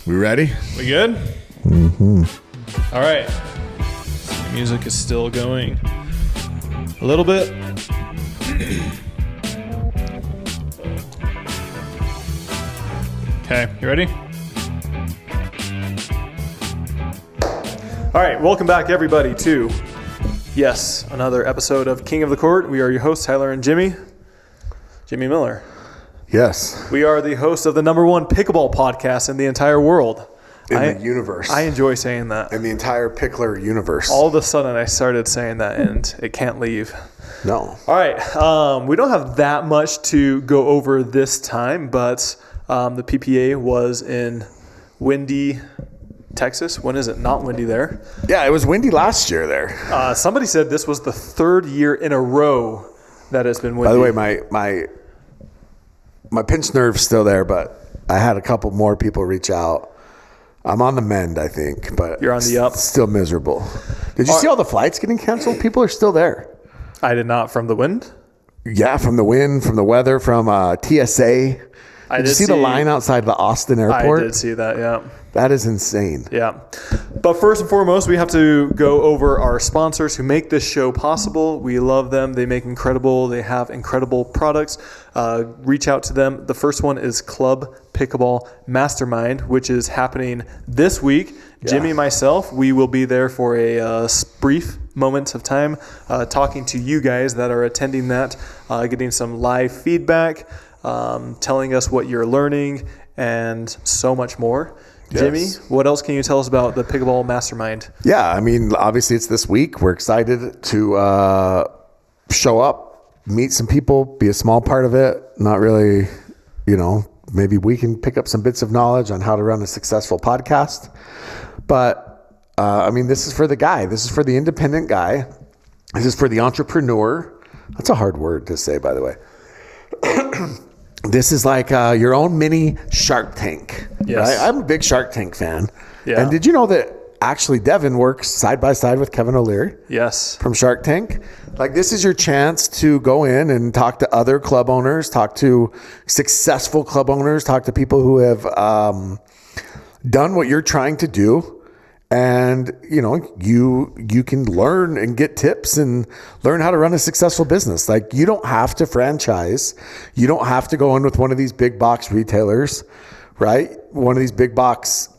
We ready? We good? Mm-hmm. All right. The music is still going a little bit. Okay, you ready? All right, welcome back everybody to, yes, another episode of King of the Court. We are your hosts, Tyler and Jimmy Miller. Yes. We are the hosts of the #1 pickleball podcast in the entire world. In the universe. I enjoy saying that. In the entire Pickler Universe. All of a sudden, I started saying that, and it can't leave. No. All right. We don't have that much to go over this time, but the PPA was in windy Texas. When is it not windy there? Yeah, it was windy last year there. Somebody said this was the third year in a row that it's been windy. By the way, my pinched nerve's still there, but I had a couple more people reach out. I'm on the mend, I think, but you're on the up. Still miserable. Did you see all the flights getting canceled? People are still there. I did not. From the wind? Yeah, from the wind, from the weather, from TSA. Did you see the line outside the Austin airport? I did see that, yeah. That is insane. Yeah. But first and foremost, we have to go over our sponsors who make this show possible. We love them. They have incredible products. Reach out to them. The first one is Club Pickleball Mastermind, which is happening this week. Yeah. Jimmy and myself, we will be there for a brief moment of time talking to you guys that are attending that, getting some live feedback, telling us what you're learning, and so much more. Yes. Jimmy, what else can you tell us about the Pickleball Mastermind? Yeah, I mean, obviously it's this week. We're excited to show up, meet some people, be a small part of it. Not really, maybe we can pick up some bits of knowledge on how to run a successful podcast. But, this is for the guy. This is for the independent guy. This is for the entrepreneur. That's a hard word to say, by the way. This is like your own mini Shark Tank. Yes. Right? I'm a big Shark Tank fan. Yeah. And did you know that actually Devin works side by side with Kevin O'Leary? Yes. From Shark Tank? Like, this is your chance to go in and talk to other club owners, talk to successful club owners, talk to people who have done what you're trying to do. And, you can learn and get tips and learn how to run a successful business. Like, you don't have to franchise. You don't have to go in with one of these big box retailers, right? One of these big box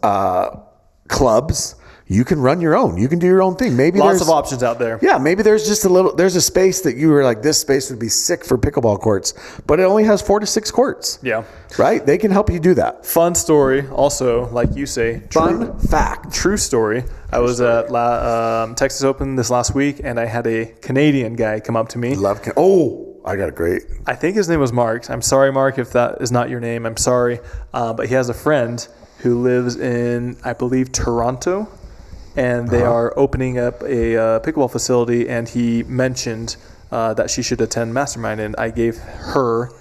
clubs. You can run your own. You can do your own thing. Maybe lots of options out there. Yeah, maybe there's a space that you were like, this space would be sick for pickleball courts, but it only has 4 to 6 courts. Yeah. Right? They can help you do that. Fun story. Also, like you say, true story. I was at Texas Open this last week, and I had a Canadian guy come up to me. I got a great. I think his name was Mark. I'm sorry, Mark, if that is not your name. I'm sorry. But he has a friend who lives in, I believe, Toronto. And they are opening up a pickleball facility, and he mentioned that she should attend Mastermind, and I gave her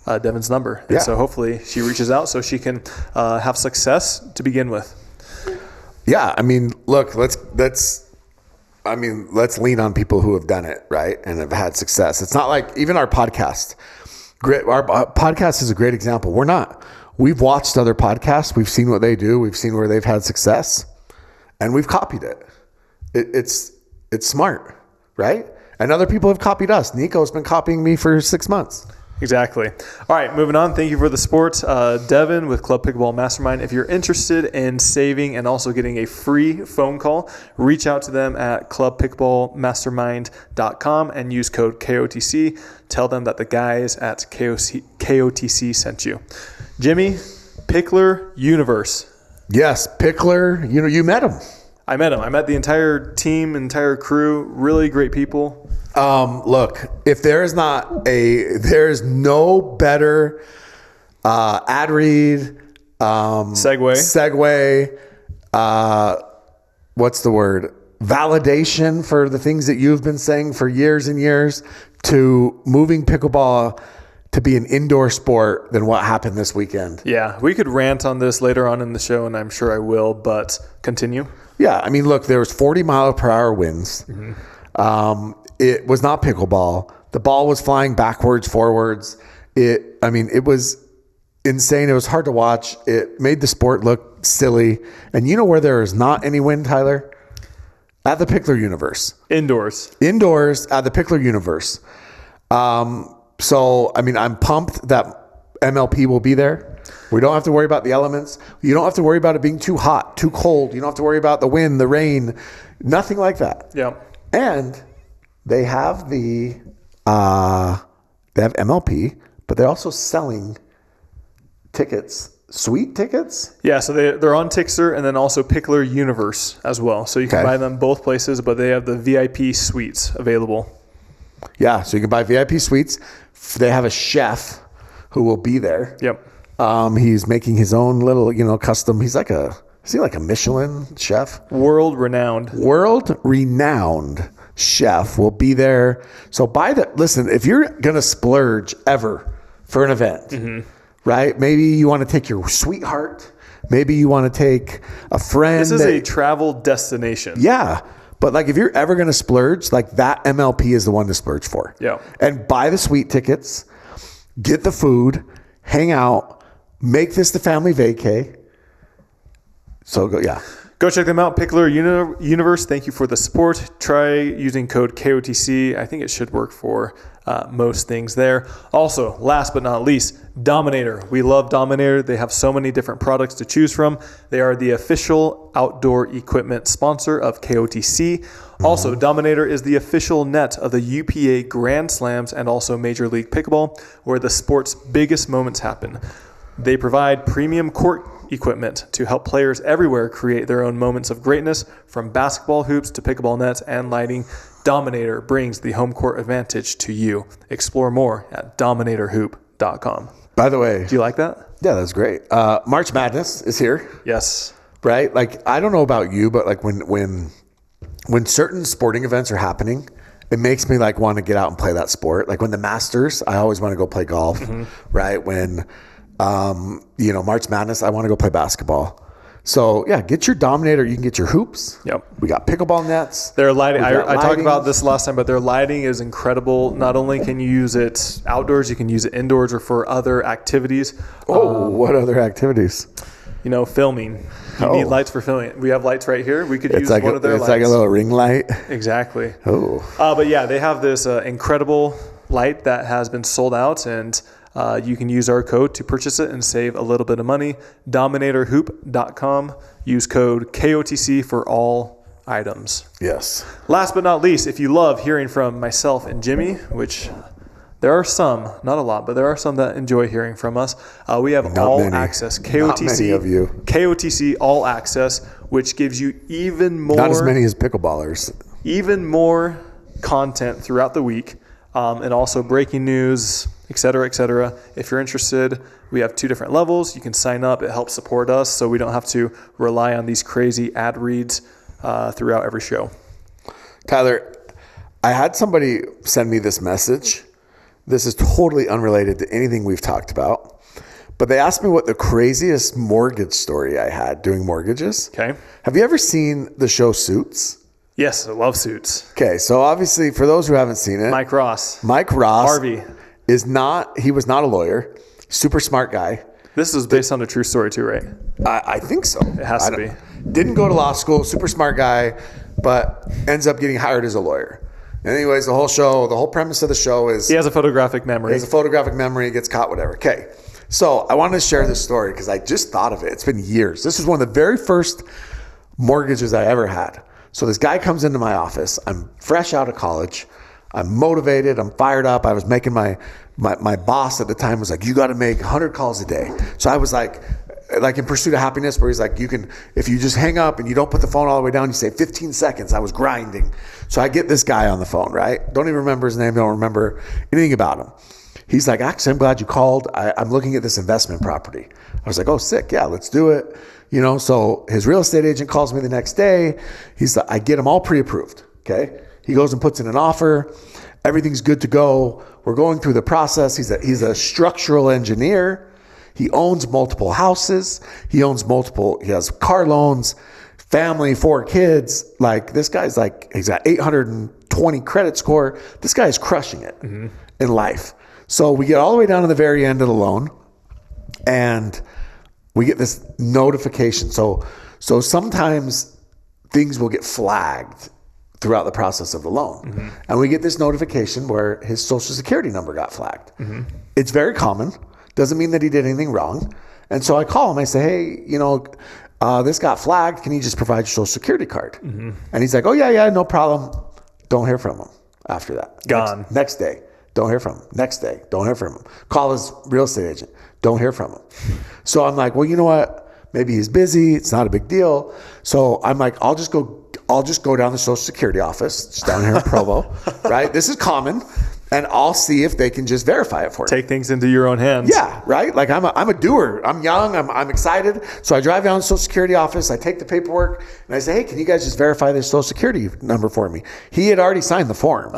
Devin's number. And so hopefully she reaches out so she can have success to begin with. Yeah, look, let's lean on people who have done it, right, and have had success. It's not like even our podcast. Our podcast is a great example. We've watched other podcasts. We've seen what they do. We've seen where they've had success. And we've copied it. It's smart, right? And other people have copied us. Nico's been copying me for 6 months. Exactly. All right, moving on. Thank you for the support. Devin with Club Pickleball Mastermind. If you're interested in saving and also getting a free phone call, reach out to them at clubpickleballmastermind.com and use code KOTC. Tell them that the guys at KOTC sent you. Jimmy, Pickler Universe. Yes, Pickler. You met him. I met him. I met the entire team, entire crew. Really great people. Look, if there's no better ad read, segue. What's the word? Validation for the things that you've been saying for years and years to moving pickleball to be an indoor sport than what happened this weekend. Yeah, we could rant on this later on in the show, and I'm sure I will, but continue. Yeah, look, there was 40-mile-per-hour winds. Mm-hmm. It was not pickleball. The ball was flying backwards, forwards. It was insane. It was hard to watch. It made the sport look silly. And you know where there is not any wind, Tyler? At the Pickler Universe. Indoors At the Pickler Universe. So, I mean, I'm pumped that MLP will be there. We don't have to worry about the elements. You don't have to worry about it being too hot, too cold. You don't have to worry about the wind, the rain, nothing like that. Yeah. And they have MLP, but they're also selling tickets, suite tickets. Yeah, so they're on Tixer and then also Pickler Universe as well. So you can buy them both places, but they have the VIP suites available. Yeah, so you can buy VIP suites. They have a chef who will be there. Yep. He's making his own little, custom. Is he like a Michelin chef? World renowned chef will be there. So listen, if you're going to splurge ever for an event, right? Maybe you want to take your sweetheart. Maybe you want to take a friend. This is a travel destination. Yeah. But like if you're ever going to splurge, like that MLP is the one to splurge for. Yeah. And buy the suite tickets, get the food, hang out, make this the family vacay. So go check them out. Pickler Universe. Thank you for the support. Try using code KOTC. I think it should work for most things there. Also, last but not least, Dominator. We love Dominator. They have so many different products to choose from. They are the official outdoor equipment sponsor of KOTC. Also, Dominator is the official net of the UPA Grand Slams and also Major League Pickleball, where the sport's biggest moments happen. They provide premium court equipment to help players everywhere create their own moments of greatness, from basketball hoops to pickleball nets and lighting. Dominator brings the home court advantage to you. Explore more at dominatorhoop.com. By the way, do you like that? Yeah, that's great. March Madness is here. Yes. Right? Like, I don't know about you, but like when certain sporting events are happening, it makes me like want to get out and play that sport. Like when the Masters, I always want to go play golf, right? When March Madness, I want to go play basketball. So yeah, get your Dominator. You can get your hoops. Yep. We got pickleball nets. Their lighting. I talked about this last time, but their lighting is incredible. Not only can you use it outdoors, you can use it indoors or for other activities. What other activities? Filming. You need lights for filming. We have lights right here. We could use one of their lights. It's like a little ring light. Exactly. Oh. But yeah, they have this incredible light that has been sold out, and you can use our code to purchase it and save a little bit of money. Dominatorhoop.com. Use code KOTC for all items. Yes. Last but not least, if you love hearing from myself and Jimmy, which there are some, not a lot, but there are some that enjoy hearing from us. We have all access. KOTC. Not many of you. KOTC all access, which gives you even more. Not as many as pickleballers. Even more content throughout the week, and also breaking news, et cetera, et cetera. If you're interested, we have 2 different levels. You can sign up. It helps support us so we don't have to rely on these crazy ad reads throughout every show. Tyler, I had somebody send me this message. This is totally unrelated to anything we've talked about, but they asked me what the craziest mortgage story I had doing mortgages. Okay. Have you ever seen the show Suits? Yes, I love Suits. Okay, so obviously for those who haven't seen it, Mike Ross. Harvey was not a lawyer, super smart guy. This is based on a true story too, right? I think so. It has to be. Didn't go to law school, super smart guy, but ends up getting hired as a lawyer. Anyways, the whole premise of the show is he has a photographic memory. Gets caught, whatever. Okay. So I wanted to share this story because I just thought of it. It's been years. This is one of the very first mortgages I ever had. So this guy comes into my office. I'm fresh out of college. I'm motivated. I'm fired up. I was making my boss at the time was like, you got to make 100 calls a day. So I was like In Pursuit of Happiness, where he's like, if you just hang up and you don't put the phone all the way down, you say 15 seconds. I was grinding. So I get this guy on the phone, right? Don't even remember his name. Don't remember anything about him. He's like, actually, I'm glad you called. I'm looking at this investment property. I was like, oh, sick. Yeah, let's do it. So his real estate agent calls me the next day. I get him all pre-approved. Okay. He goes and puts in an offer. Everything's good to go. We're going through the process. He's a structural engineer. He owns multiple houses. He has car loans, family, 4 kids. Like this guy's he's got 820 credit score. This guy is crushing it in life. So we get all the way down to the very end of the loan. And we get this notification. So sometimes things will get flagged throughout the process of the loan. And we get this notification where his social security number got flagged. It's very common. Doesn't mean that he did anything wrong. And so I call him. I say, hey, this got flagged. Can you just provide your social security card? And he's like, oh, yeah, no problem. Don't hear from him after that. Gone. Next day. Don't hear from him. Next day. Don't hear from him. Call his real estate agent. Don't hear from him. So I'm like, well, you know what? Maybe he's busy. It's not a big deal. So I'm like, I'll just go down to the Social Security office, just down here in Provo, right? This is common. And I'll see if they can just verify it for me. Take things into your own hands. Yeah, right? Like I'm a doer. I'm young. I'm excited. So I drive down to the Social Security office. I take the paperwork and I say, hey, can you guys just verify this Social Security number for me? He had already signed the form,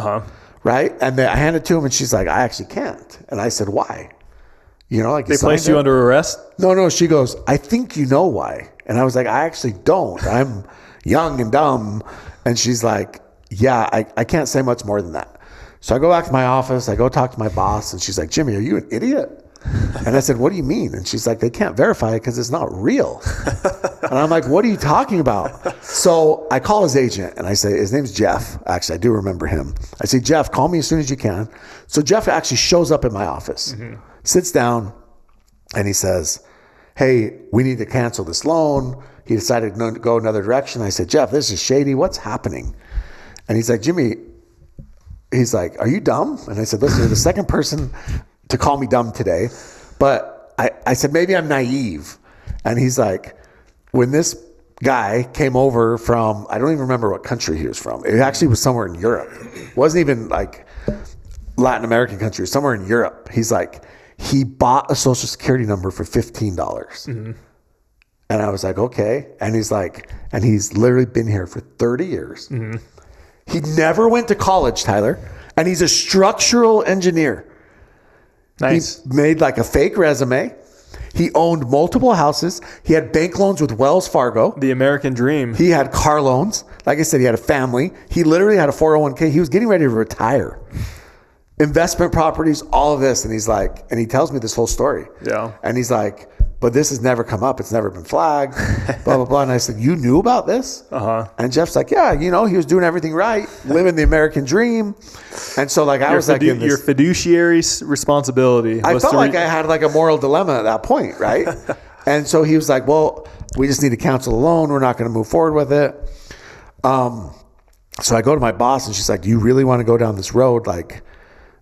right? And then I hand it to him and she's like, I actually can't. And I said, why? They placed you under arrest? No. She goes, I think you know why. And I was like, I actually don't. I'm young and dumb. And she's like, yeah, I can't say much more than that. So I go back to my office. I go talk to my boss. And she's like, Jimmy, are you an idiot? And I said, what do you mean? And she's like, they can't verify it because it's not real. And I'm like, what are you talking about? So I call his agent and I say, his name's Jeff. Actually, I do remember him. I say, Jeff, call me as soon as you can. So Jeff actually shows up in my office, sits down, and he says, hey, we need to cancel this loan. He decided to go another direction. I said, Jeff, this is shady. What's happening? And he's like, Jimmy, he's like, are you dumb? And I said, listen, you're the second person to call me dumb today. But I said, maybe I'm naive. And he's like, when this guy came over from, I don't even remember what country he was from. It actually was somewhere in Europe. It wasn't even like Latin American country, somewhere in Europe. He's like, he bought a social security number for $15. And I was like, okay. And he's like, and he's literally been here for 30 years. He never went to college, Tyler. And he's a structural engineer. Nice. He made like a fake resume. He owned multiple houses. He had bank loans with Wells Fargo. The American dream. He had car loans. Like I said, he had a family. He literally had a 401k. He was getting ready to retire. Investment properties, all of this. And he's like, and he tells me this whole story. Yeah. And he's like, but this has never come up. It's never been flagged, blah, blah, blah. And I said, you knew about this? And Jeff's like, yeah, he was doing everything right, living the American dream. And so like, I was like, in this, your fiduciary responsibility. I felt like I had like a moral dilemma at that point, right? And so he was like, well, we just need to cancel the loan. We're not going to move forward with it. So I go to my boss and she's like, do you really want to go down this road? Like,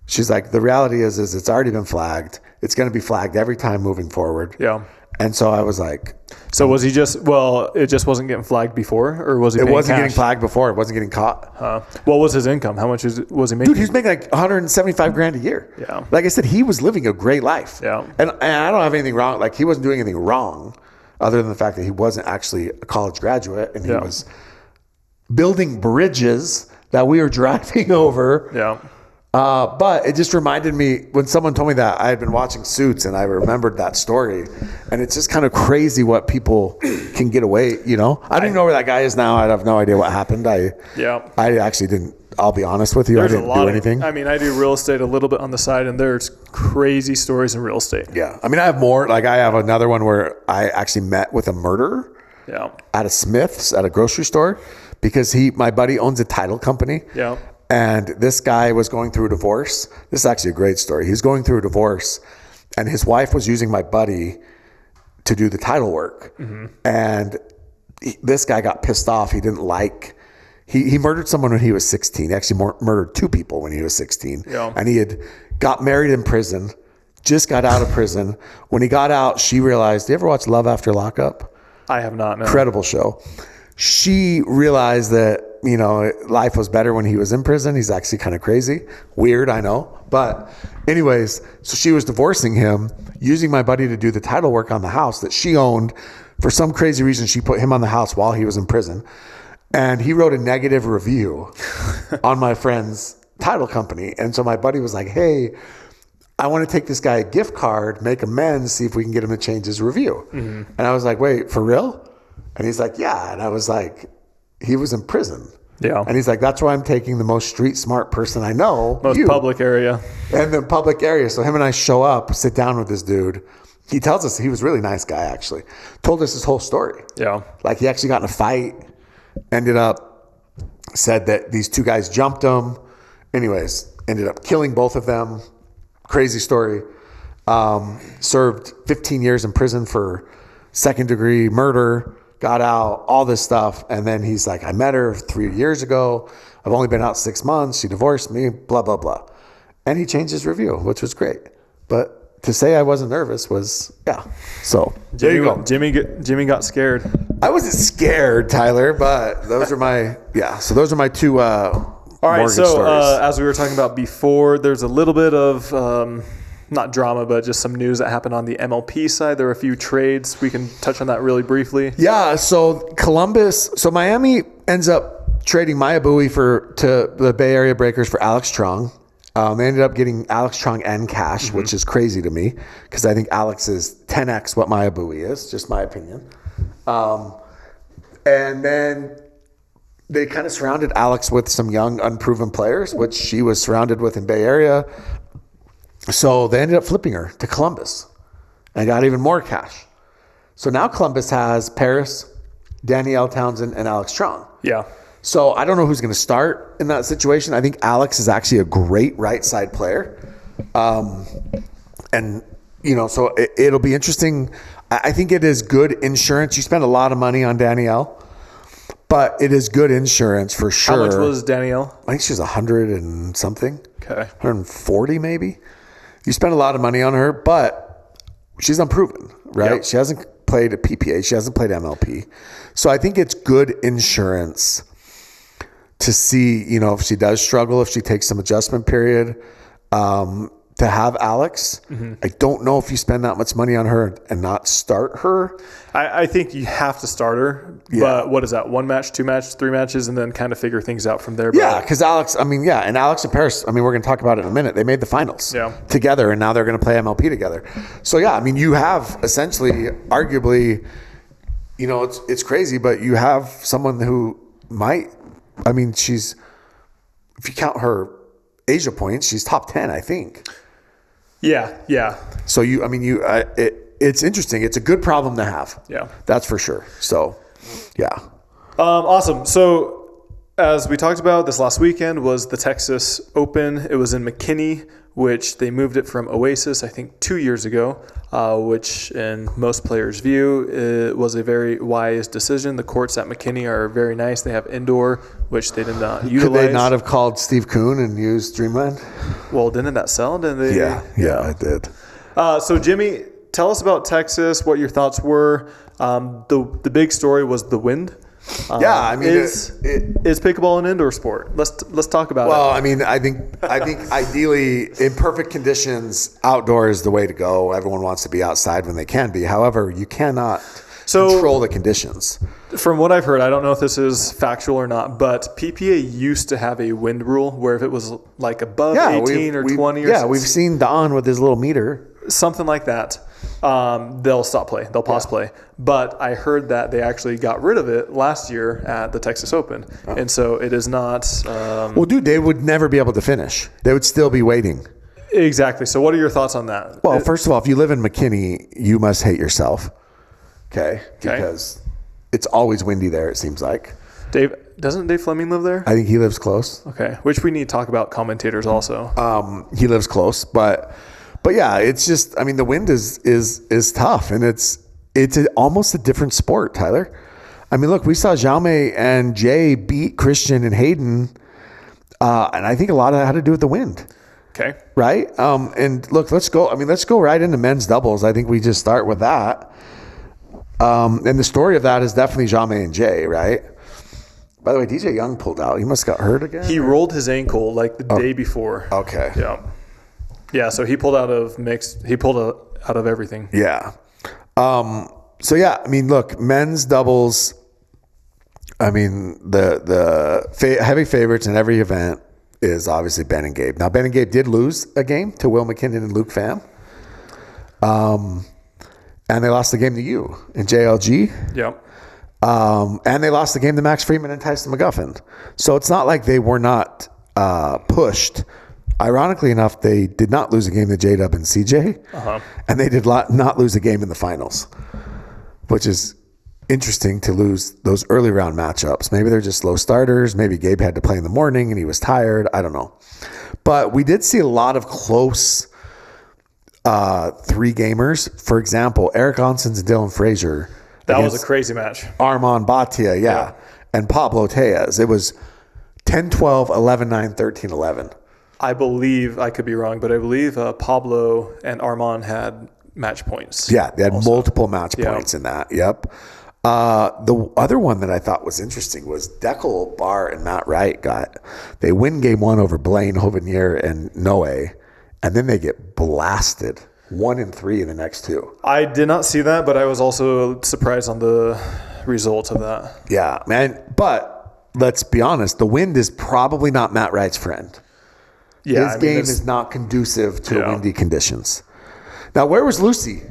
she's like, the reality is it's already been flagged. It's going to be flagged every time moving forward. Yeah. And so I was like, so was he it just wasn't getting flagged before, or was he? It wasn't cash? Getting flagged before. It wasn't getting caught. What was his income? How much was he making? Dude, he was making like $175,000 a year. Yeah. Like I said, he was living a great life. Yeah. And I don't have anything wrong. Like he wasn't doing anything wrong other than the fact that he wasn't actually a college graduate and he was building bridges that we were driving over. Yeah. But it just reminded me when someone told me that. I had been watching Suits and I remembered that story, and it's just kind of crazy what people can get away. I don't even know where that guy is now. I have no idea what happened. I actually didn't. I'll be honest with you. I didn't do anything. I do real estate a little bit on the side, and there's crazy stories in real estate. Yeah, I have more. Like I have another one where I actually met with a murderer. Yeah. At a Smith's at a grocery store, because my buddy owns a title company. Yeah. And this guy was going through a divorce. This is actually a great story. He's going through a divorce, and his wife was using my buddy to do the title work. And this guy got pissed off. He didn't like. He murdered someone when he was 16. He actually murdered 2 people when he was 16. Yeah. And he had got married in prison. Just got out of prison. When he got out, she realized. Do you ever watch Love After Lockup? I have not. No. Incredible show. She realized that, life was better when he was in prison. He's actually kind of crazy. Weird, I know. But anyways, so she was divorcing him, using my buddy to do the title work on the house that she owned. For some crazy reason, she put him on the house while he was in prison. And he wrote a negative review on my friend's title company. And so my buddy was like, hey, I want to take this guy a gift card, make amends, see if we can get him to change his review. And I was like, wait, for real? And he's like, yeah. And I was like, he was in prison. Yeah. And he's like, that's why I'm taking the most street smart person I know. Most public area. And the public area. So him and I show up, sit down with this dude. he tells us he was a really nice guy, actually. Told us his whole story. Yeah. Like, he actually got in a fight, said that these two guys jumped him. Anyways, ended up killing both of them. Crazy story. Served 15 years in prison for second-degree murder. Got out, all this stuff. And then he's like, I met her 3 years ago. I've only been out 6 months. She divorced me, blah, blah, blah. And he changed his review, which was great. But to say I wasn't nervous was, yeah. So there you go. Jimmy got scared. I wasn't scared, Tyler, but those are my, so those are my two All right, so as we were talking about before, there's a little bit of not drama, but just some news that happened on the MLP side. There are a few trades. We can touch on that really briefly. Yeah, so Miami ends up trading Maya Bowie to the Bay Area Breakers for Alex Trong. They ended up getting Alex Trong and cash, which is crazy to me because I think Alex is 10x what Maya Bowie is, just my opinion. And then they kind of surrounded Alex with some young, unproven players, which she was surrounded with in Bay Area. So they ended up flipping her to Columbus and got even more cash. So now Columbus has Paris, Danielle Townsend, and Alex Trong. Yeah. So I don't know who's going to start in that situation. I think Alex is actually a great right side player. And, so it'll be interesting. I think it is good insurance. You spend a lot of money on Danielle, but it is good insurance for sure. How much was Danielle? I think she was 100 and something. Okay. 140 maybe. You spend a lot of money on her, but she's unproven, right? Yep. She hasn't played a PPA. She hasn't played MLP. So I think it's good insurance to see, if she does struggle, if she takes some adjustment period, to have Alex. I don't know if you spend that much money on her and not start her. I think you have to start her. Yeah. But what is that? 1 match, 2 matches, 3 matches, and then kind of figure things out from there. Yeah, because Alex, and Alex and Paris, we're going to talk about it in a minute. They made the finals together, and now they're going to play MLP together. So, you have essentially, arguably, it's crazy, but you have someone who might, she's, if you count her Asia points, she's top 10, I think. Yeah. So it's interesting. It's a good problem to have. Yeah. That's for sure. So, yeah. Awesome. So as we talked about, this last weekend was the Texas Open. It was in McKinney, which they moved it from Oasis, I think 2 years ago, which in most players' view, it was a very wise decision. The courts at McKinney are very nice. They have indoor, which they did not utilize. Could they not have called Steve Kuhn and used Dreamland? Well, didn't that sell? Didn't they? Yeah, it did. So, Jimmy, tell us about Texas, what your thoughts were. The big story was the wind. Is pickleball an indoor sport? Let's talk about it. Well, I think ideally in perfect conditions, outdoor is the way to go. Everyone wants to be outside when they can be. However, you cannot control the conditions. From what I've heard, I don't know if this is factual or not, but PPA used to have a wind rule where if it was like above 18 or 20 or something. We've seen Don with his little meter. Something like that. They'll stop play. They'll pause play. But I heard that they actually got rid of it last year at the Texas Open. And so it is not... well, dude, they would never be able to finish. They would still be waiting. Exactly. So what are your thoughts on that? Well, first of all, if you live in McKinney, you must hate yourself. Okay? Because it's always windy there, it seems like. Doesn't Dave Fleming live there? I think he lives close. Okay. Which we need to talk about commentators also. He lives close, but yeah, it's just, the wind is tough, and it's almost a different sport, Tyler. Look, we saw Jaume and Jay beat Christian and Hayden, and I think a lot of that had to do with the wind. Okay. Right? And look, let's go right into men's doubles. I think we just start with that. And the story of that is definitely Jaume and Jay, right? By the way, DJ Young pulled out. He must have got hurt again. He rolled his ankle like the day before. Okay. Yeah, so he pulled out of mixed. He pulled out of everything. Yeah. Look, men's doubles. The heavy favorites in every event is obviously Ben and Gabe. Now, Ben and Gabe did lose a game to Will McKinnon and Luke Pham. And they lost the game to you in JLG. Yep. And they lost the game to Max Friedman and Tyson McGuffin. So it's not like they were not pushed. Ironically enough, they did not lose a game to J-Dub and CJ, and they did not lose a game in the finals, which is interesting to lose those early round matchups. Maybe they're just low starters. Maybe Gabe had to play in the morning and he was tired. I don't know. But we did see a lot of close three gamers. For example, Eric Onsons and Dylan Frazier. That was a crazy match. Armand Batia, yeah. And Pablo Tejas. It was 10-12, 11-9, 13-11. I believe, I could be wrong, but I believe Pablo and Armand had match points. Yeah, they had multiple match points in that. Yep. The other one that I thought was interesting was Deckel Barr and Matt Wright they win game one over Blaine, Hovenier, and Noe, and then they get blasted 1-3 in the next two. I did not see that, but I was also surprised on the result of that. Yeah, man. But let's be honest, the wind is probably not Matt Wright's friend. Yeah, His game is not conducive to windy conditions. Now, where was Lucy?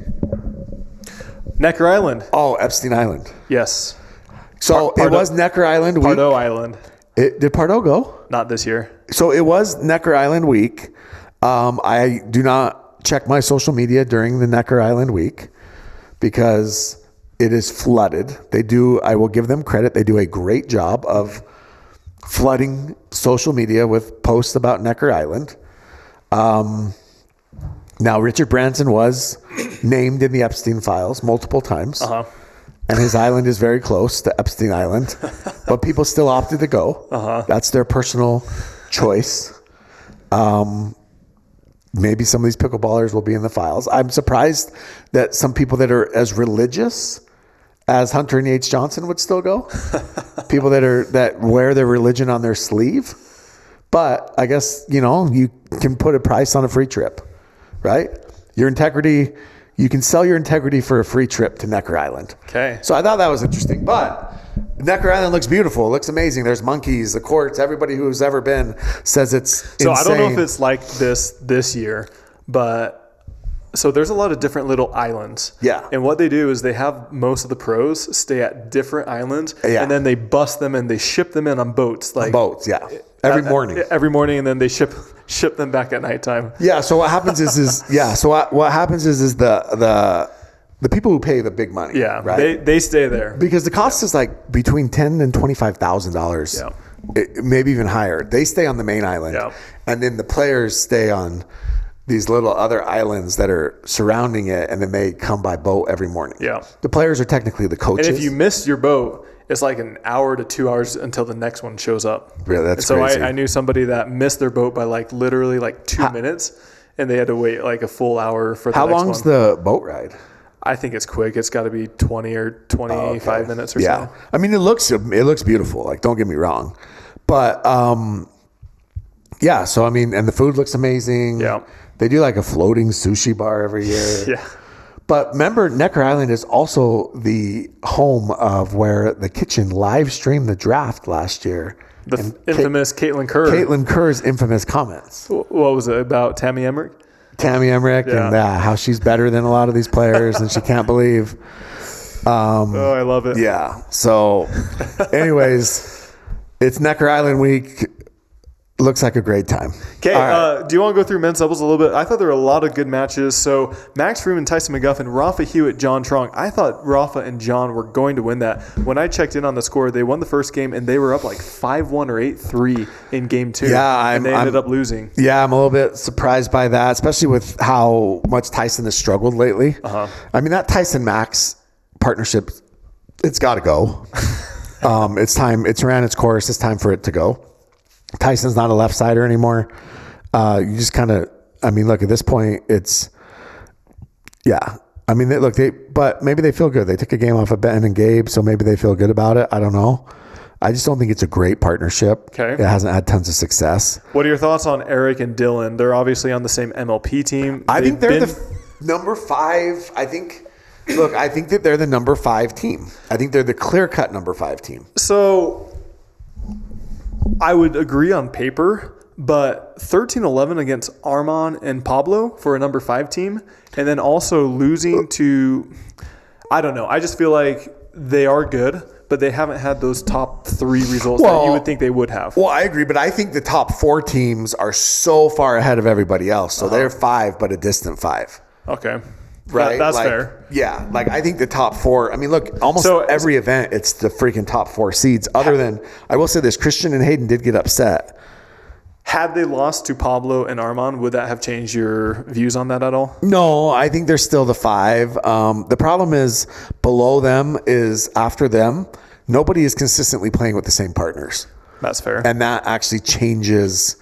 Necker Island. Oh, Epstein Island. Yes. So it was Necker Island week. Pardo Island. Did Pardo go? Not this year. So it was Necker Island week. I do not check my social media during the Necker Island week because it is flooded. I will give them credit. They do a great job of flooding social media with posts about Necker Island. Now, Richard Branson was named in the Epstein files multiple times, and his island is very close to Epstein Island, but people still opted to go. That's their personal choice. Maybe some of these pickleballers will be in the files. I'm surprised that some people that are as religious as Hunter and Yates Johnson would still go. People that wear their religion on their sleeve. But I guess, you can put a price on a free trip. Right? Your integrity, you can sell your integrity for a free trip to Necker Island. Okay. So I thought that was interesting. But Necker Island looks beautiful. It looks amazing. There's monkeys, the courts. Everybody who's ever been says it's insane. So I don't know if it's like this year, but so there's a lot of different little islands. Yeah. And what they do is they have most of the pros stay at different islands, and then they bus them and they ship them in on boats. Yeah. Every morning, and then they ship them back at nighttime. Yeah. So what happens is what happens is the people who pay the big money. Yeah. Right. They stay there because the cost is like between $10,000 and $25,000. Yeah. Maybe even higher. They stay on the main island, and then the players stay on these little other islands that are surrounding it, and then they come by boat every morning. Yeah. The players are technically the coaches. And if you missed your boat, it's like an hour to 2 hours until the next one shows up. Yeah, that's so crazy. I knew somebody that missed their boat by literally 2 minutes, and they had to wait a full hour for the next one. How long's the boat ride? I think it's quick. It's got to be 20 or 25 minutes or so. I mean, it looks beautiful. Don't get me wrong. But, so, I mean, and the food looks amazing. Yeah. They do a floating sushi bar every year. Yeah. But remember, Necker Island is also the home of where the kitchen live streamed the draft last year. The infamous Caitlin Kerr. Caitlin Kerr's infamous comments. What was it about Tammy Emmerich? Tammy Emmerich and how she's better than a lot of these players and she can't believe. I love it. Yeah. So, anyways, it's Necker Island week. Looks like a great time. Okay, do you want to go through men's doubles a little bit? I thought there were a lot of good matches. So Max Freeman, Tyson McGuffin, Rafa Hewitt, John Trong. I thought Rafa and John were going to win that. When I checked in on the score, they won the first game, and they were up 5-1 or 8-3 in game two. Yeah, and they ended up losing. Yeah, I'm a little bit surprised by that, especially with how much Tyson has struggled lately. I mean, that Tyson-Max partnership, it's got to go. It's time. It's ran its course. It's time for it to go. Tyson's not a left sider anymore. You just kind of, look, at this point, it's, but maybe they feel good. They took a game off of Ben and Gabe, so maybe they feel good about it. I don't know. I just don't think it's a great partnership. Okay. It hasn't had tons of success. What are your thoughts on Eric and Dylan? They're obviously on the same MLP team. I think they're the number 5. I think that they're the number 5 team. I think they're the clear-cut number 5 team. So I would agree on paper, but 13-11 against Armand and Pablo for a number 5 team, and then also losing to, I don't know. I just feel like they are good, but they haven't had those top 3 results that you would think they would have. Well, I agree, but I think the top 4 teams are so far ahead of everybody else. So they're 5, but a distant 5. Okay. Right? That's like, fair. Yeah. Like, I think the top 4, I mean, look, almost every event, it's the freaking top 4 seeds. Other than, I will say this, Christian and Hayden did get upset. Had they lost to Pablo and Armand, would that have changed your views on that at all? No, I think they're still the 5. The problem is below them is after them, nobody is consistently playing with the same partners. That's fair. And that actually changes.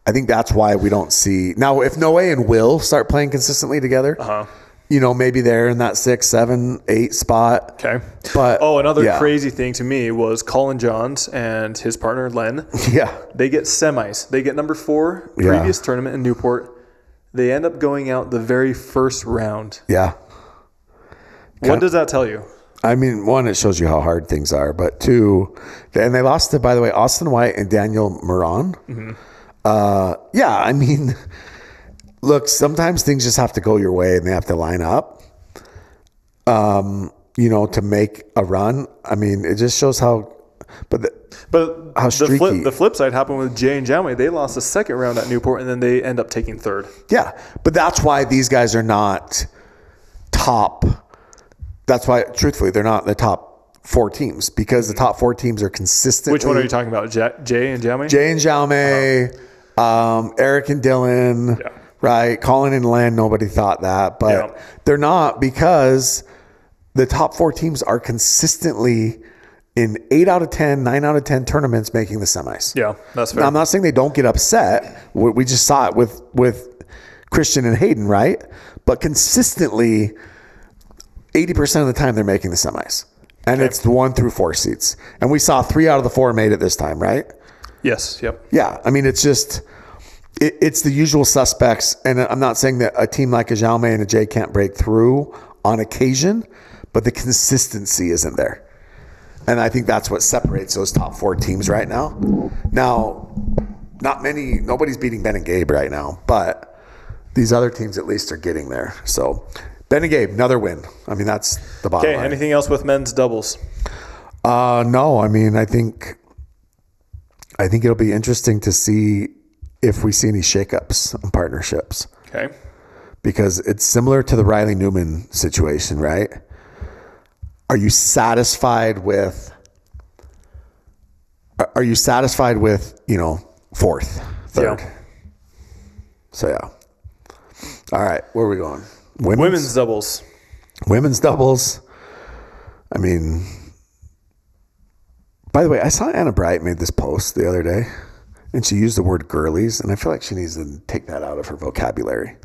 I think that's why we don't see. Now, if Noe and Will start playing consistently together, maybe they're in that 6, 7, 8 spot. Okay. But another crazy thing to me was Colin Johns and his partner Len. Yeah. They get semis. They get number 4 previous tournament in Newport. They end up going out the very first round. Yeah. What does that tell you? I mean, 1, it shows you how hard things are, but 2, and they lost to, by the way, Austin White and Daniel Moran. Mm-hmm. I mean, look, sometimes things just have to go your way and they have to line up, to make a run. I mean, it just shows how, how streaky. The flip side happened with Jay and Jamie. They lost the second round at Newport and then they end up taking 3rd. Yeah. But that's why these guys are not top. That's why, truthfully, they're not the top 4 teams because the top 4 teams are consistently. Which one are you talking about? Jay and Jamie? Jay and Jaume, Eric and Dylan, right? Colin and Len, nobody thought that, but they're not because the top 4 teams are consistently in 8 out of 10, 9 out of 10 tournaments making the semis. Yeah, that's fair. Now, I'm not saying they don't get upset. We just saw it with Christian and Hayden, right? But consistently, 80% of the time they're making the semis. And it's the 1 through 4 seeds. And we saw 3 out of the 4 made it this time, right? Yes. Yep. Yeah. I mean, it's just, it's the usual suspects. And I'm not saying that a team like a Jaume and a Jay can't break through on occasion, but the consistency isn't there. And I think that's what separates those top 4 teams right now. Now, nobody's beating Ben and Gabe right now, but these other teams at least are getting there. So Ben and Gabe, another win. I mean, that's the bottom line. Okay, anything else with men's doubles? No, I mean, I think it'll be interesting to see if we see any shakeups on partnerships. Okay. Because it's similar to the Riley Newman situation, right? Are you satisfied with, 4th, 3rd? Yeah. So, yeah. All right, where are we going? Women's doubles. Women's doubles. I mean, by the way, I saw Anna Bright made this post the other day, and she used the word girlies, and I feel like she needs to take that out of her vocabulary.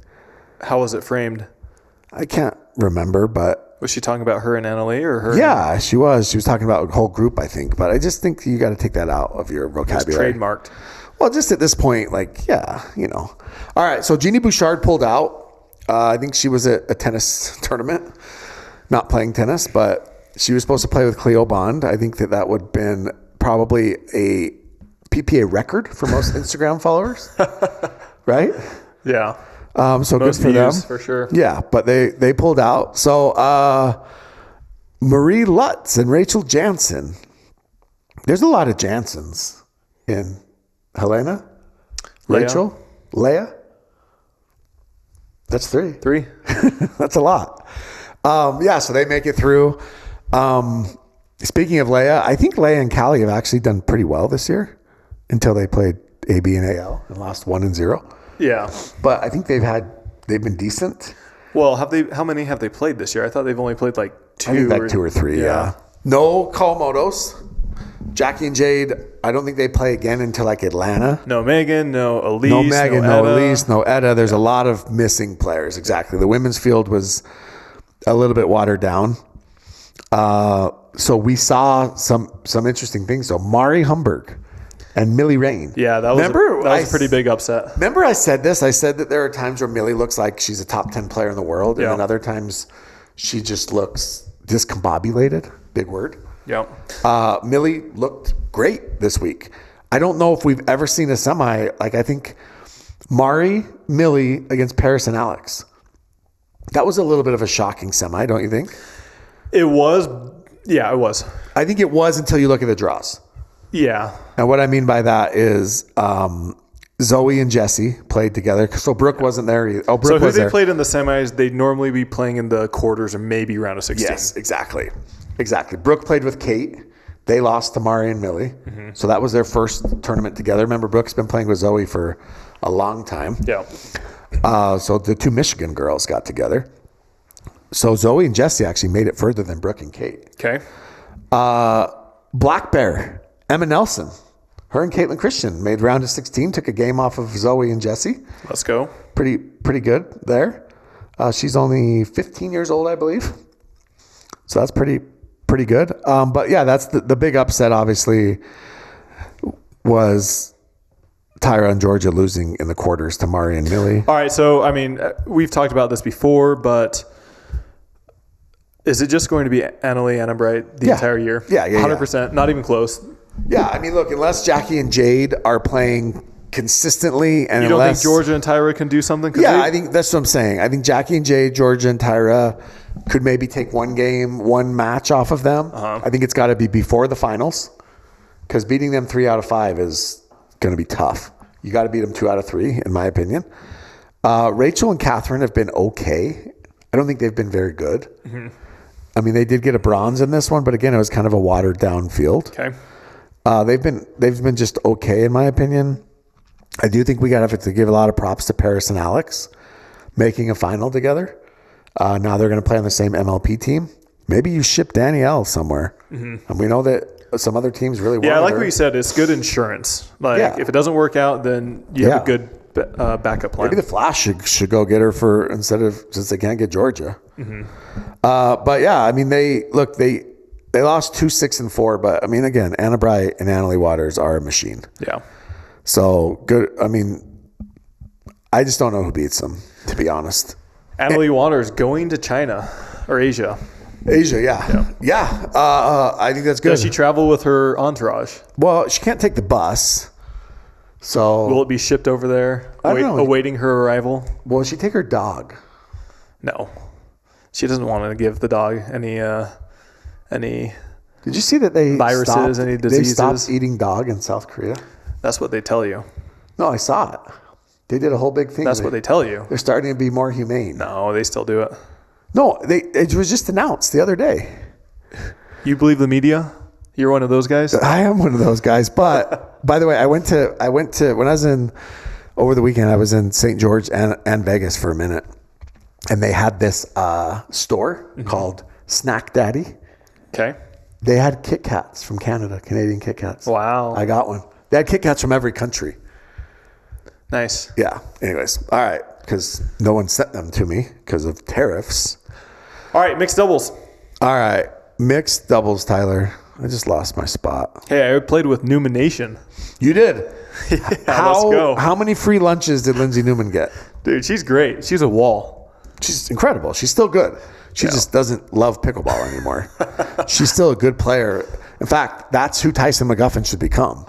How was it framed? I can't remember, but... Was she talking about her and Annalie or her? Yeah, she was. She was talking about a whole group, I think, but I just think you got to take that out of your vocabulary. It's trademarked. Well, just at this point, All right, so Jeannie Bouchard pulled out. I think she was at a tennis tournament, not playing tennis, but she was supposed to play with Cleo Bond. I think that would have been probably a PPA record for most Instagram followers, right? Yeah. So most good for them. For sure. Yeah, but they pulled out. So Marie Lutz and Rachel Jansen. There's a lot of Jansens in Helena, Rachel, Leah. That's 3. 3. That's a lot. So they make it through. Speaking of Leia, I think Leia and Callie have actually done pretty well this year until they played AB and AL and lost 1-0. Yeah. But I think they've been decent. Well, how many have they played this year? I thought they've only played like 2. I think like 2 or 3, yeah. No Kawamotos. Jackie and Jade, I don't think they play again until like Atlanta. No Megan, no Elise, no Megan, no Elise, no Etta. There's a lot of missing players. Exactly. The women's field was a little bit watered down. So we saw some interesting things. So Mari Humberg and Millie Rain. Yeah, that was a pretty big upset. Remember I said this? I said that there are times where Millie looks like she's a top 10 player in the world. And then other times she just looks discombobulated. Big word. Yeah. Millie looked great this week. I don't know if we've ever seen a semi. Like I think Mari, Millie against Paris and Alex. That was a little bit of a shocking semi, don't you think? It was, Yeah, it was. I think it was until you look at the draws. Yeah. And what I mean by that is Zoe and Jesse played together. So Brooke wasn't there either. Oh, Brooke So who was they there. played in the semis, they'd normally be playing in the quarters or maybe round of 16. Yes, exactly. Brooke played with Kate. They lost to Mari and Millie. So that was their first tournament together. Remember, Brooke's been playing with Zoe for a long time. Yeah. So the two Michigan girls got together. So Zoe and Jesse actually made it further than Brooke and Kate. Okay. Black Bear, Emma Nelson. Her and Caitlin Christian made round of 16, took a game off of Zoe and Jesse. Let's go. Pretty good there. She's only 15 years old, I believe. So that's pretty good. But yeah, that's the big upset, obviously, was Tyra and Georgia losing in the quarters to Mari and Millie. All right. So, I mean, we've talked about this before, but is it just going to be Annalie Annabright the entire year? Yeah. 100%. Not even close. Yeah, I mean, look, unless Jackie and Jade are playing consistently, and You don't think Georgia and Tyra can do something? Yeah, I think that's what I'm saying. I think Jackie and Jade, Georgia and Tyra could maybe take one match off of them. I think it's got to be before the finals, because beating them 3 out of 5 is going to be tough. You got to beat them 2 out of 3, in my opinion. Rachel and Catherine have been okay. I don't think they've been very good. I mean, they did get a bronze in this one, but again, it was kind of a watered down field. Okay. They've been just okay, in my opinion. I do think we got to give a lot of props to Paris and Alex making a final together. Now they're going to play on the same MLP team. Maybe you ship Danielle somewhere. And we know that some other teams really want Yeah, I like her. what you said. It's good insurance. Like, if it doesn't work out, then you have a good backup plan. Maybe the Flash should go get her since they can't get Georgia. But yeah, I mean, they lost 2-6 and 4, but I mean, again, Anna Bright and Annalie Waters are a machine. Yeah. So good. I mean, I just don't know who beats them, to be honest. Annalie Waters going to China or Asia. Asia, yeah. I think that's good. Does she travel with her entourage? Well, she can't take the bus. So Will it be shipped over there, I don't know. awaiting her arrival? Will she take her dog? No. She doesn't want to give the dog any Did you see that they viruses, any diseases? They stopped eating dog in South Korea. That's what they tell you. No, I saw it. They did a whole big thing. That's what they tell you. They're starting to be more humane. No, they still do it. No, it was just announced the other day. You believe the media? You're one of those guys? I am one of those guys. But by the way, I went to when I was over the weekend, I was in St. George and Vegas for a minute. And they had this store called Snack Daddy. Okay. They had Kit Kats from Canada, Canadian Kit Kats. Wow. I got one. They had Kit Kats from every country. Nice. Yeah. Anyways. All right. Because no one sent them to me because of tariffs. All right, mixed doubles. All right. Mixed doubles, Tyler. I just lost my spot. Hey, I played with Newman Nation. You did. Let's go. How many free lunches did Lindsay Newman get? Dude, she's great. She's a wall. She's incredible. She's still good. She just doesn't love pickleball anymore. She's still a good player. In fact, that's who Tyson McGuffin should become.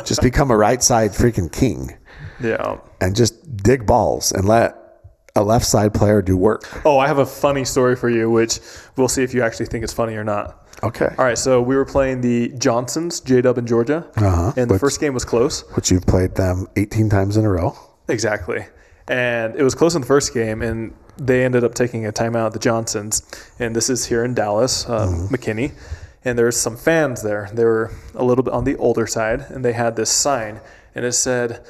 Just become a right side freaking king. Yeah. And just dig balls and let a left side player do work. Oh, I have a funny story for you, which we'll see if you actually think it's funny or not. Okay. All right, so we were playing the Johnsons, J-Dub in Georgia, and the first game was close. Which you've played them 18 times in a row. Exactly. And it was close in the first game, and they ended up taking a timeout, the Johnsons. And this is here in Dallas, McKinney. And there's some fans there. They were a little bit on the older side, and they had this sign, and it said,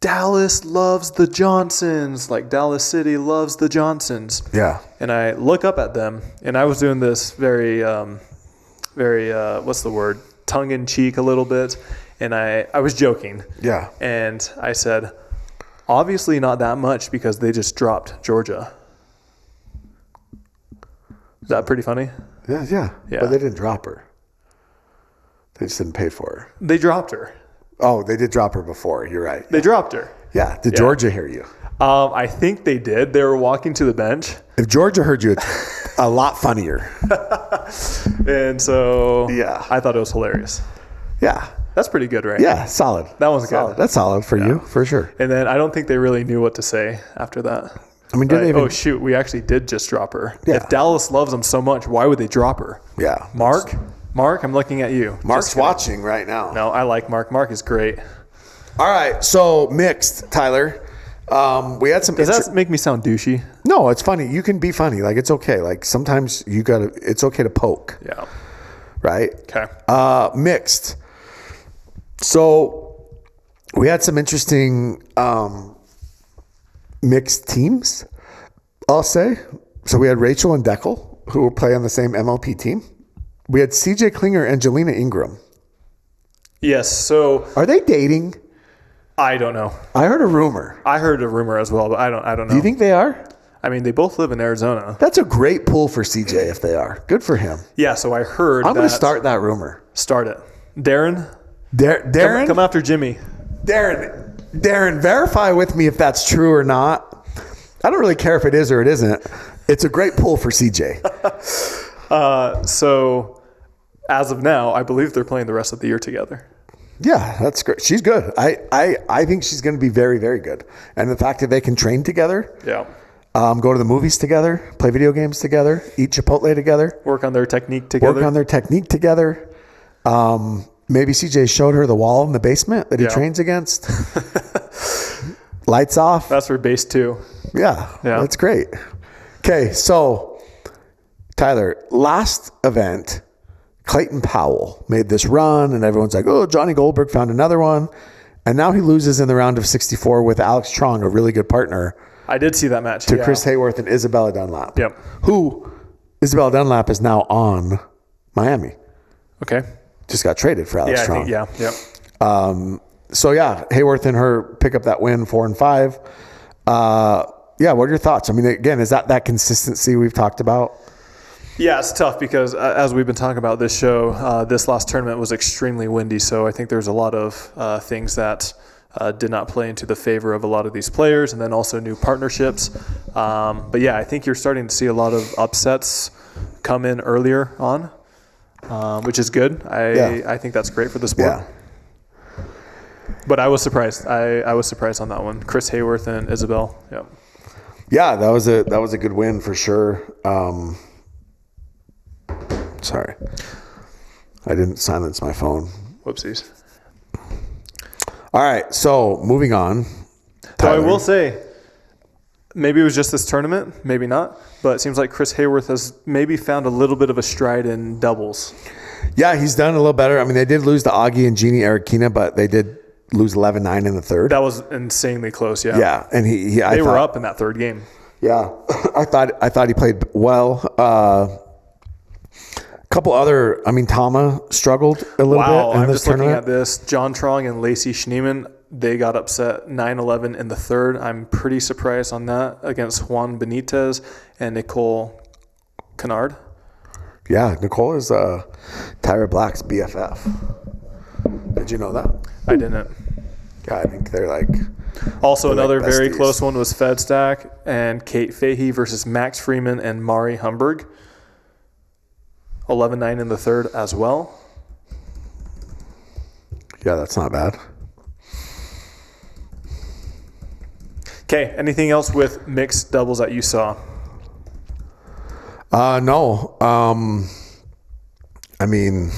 Dallas loves the Johnsons, like Dallas City loves the Johnsons. Yeah. And I look up at them, and I was doing this very, what's the word? Tongue-in-cheek a little bit. And I was joking. Yeah. And I said, obviously not that much because they just dropped Georgia. Is that pretty funny? Yeah. But they didn't drop her. They just didn't pay for her. They dropped her. Oh, they did drop her before. You're right. They dropped her. Yeah. Did Georgia hear you? I think they did. They were walking to the bench. If Georgia heard you, it's a lot funnier. And so Yeah. I thought it was hilarious. Yeah. That's pretty good, right? Yeah. Solid. That one's solid. good. That's solid for you, for sure. And then I don't think they really knew what to say after that. I mean, did they even? Oh shoot, we actually did just drop her. Yeah. If Dallas loves them so much, why would they drop her? Yeah. Mark, I'm looking at you. Mark's watching right now. No, I like Mark. Mark is great. All right, so mixed, Tyler. We had some. Does that make me sound douchey? No, it's funny. You can be funny. Like, it's okay. Like, sometimes you gotta. It's okay to poke. Yeah. Right. Okay. Mixed. So we had some interesting mixed teams, I'll say. So we had Rachel and Deckel, who will play on the same MLP team. We had CJ Klinger and Jelena Ingram. Yes. So Are they dating? I don't know. I heard a rumor. I heard a rumor as well, but I don't know. Do you think they are? I mean, they both live in Arizona. That's a great pull for CJ if they are. Good for him. Yeah. So I heard. I'm going to start that rumor. Start it. Darren. Darren? Come after Jimmy. Darren, verify with me if that's true or not. I don't really care if it is or it isn't. It's a great pull for CJ. So as of now, I believe they're playing the rest of the year together. Yeah, that's great. She's good. I think she's going to be very, very good. And the fact that they can train together, Yeah. go to the movies together, play video games together, eat Chipotle together, Work on their technique together. work on their technique together. Maybe CJ showed her the wall in the basement that he trains against. Lights off. That's for base 2. Yeah, that's great. Okay, so Tyler, last event, Clayton Powell made this run, and everyone's like, oh, Johnny Goldberg found another one. And now he loses in the round of 64 with Alex Trong, a really good partner, I did see that match. to Chris Hayworth and Isabella Dunlap. Yep. Who, Isabella Dunlap is now on Miami. Okay. Just got traded for Alex Yeah, I Trong. think, yep. So yeah, Hayworth and her pick up that win 4-5. Yeah, what are your thoughts? I mean, again, is that consistency we've talked about? Yeah, it's tough because as we've been talking about this show, this last tournament was extremely windy. So I think there's a lot of things that did not play into the favor of a lot of these players, and then also new partnerships. But yeah, I think you're starting to see a lot of upsets come in earlier on, which is good. I think that's great for the sport. Yeah. But I was surprised. I was surprised on that one. Chris Hayworth and Isabel. Yeah. Yeah, that was a good win for sure. Sorry, I didn't silence my phone. Whoopsies. All right, so moving on. So I Tyler. will say, maybe it was just this tournament, maybe not, but it seems like Chris Hayworth has maybe found a little bit of a stride in doubles. Yeah, he's done a little better. I mean, they did lose to Augie and Jeannie Arikina, but they did lose 11-9 in the third. That was insanely close, yeah. Yeah, and They were up in that third game. Yeah, I thought he played well. A couple other, I mean, Tama struggled a little bit in I'm this just looking tournament. at this. John Trong and Lacey Schneeman, they got upset 9-11 in the third. I'm pretty surprised on that against Juan Benitez and Nicole Kennard. Yeah, Nicole is Tyra Black's BFF. Did you know that? I didn't. Yeah, I think they're like. Also, They're another like very besties. close one was Fedstack and Kate Fahey versus Max Freeman and Mari Humberg. 11-9 in the third as well. Yeah, that's not bad. Okay, anything else with mixed doubles that you saw? No. I mean,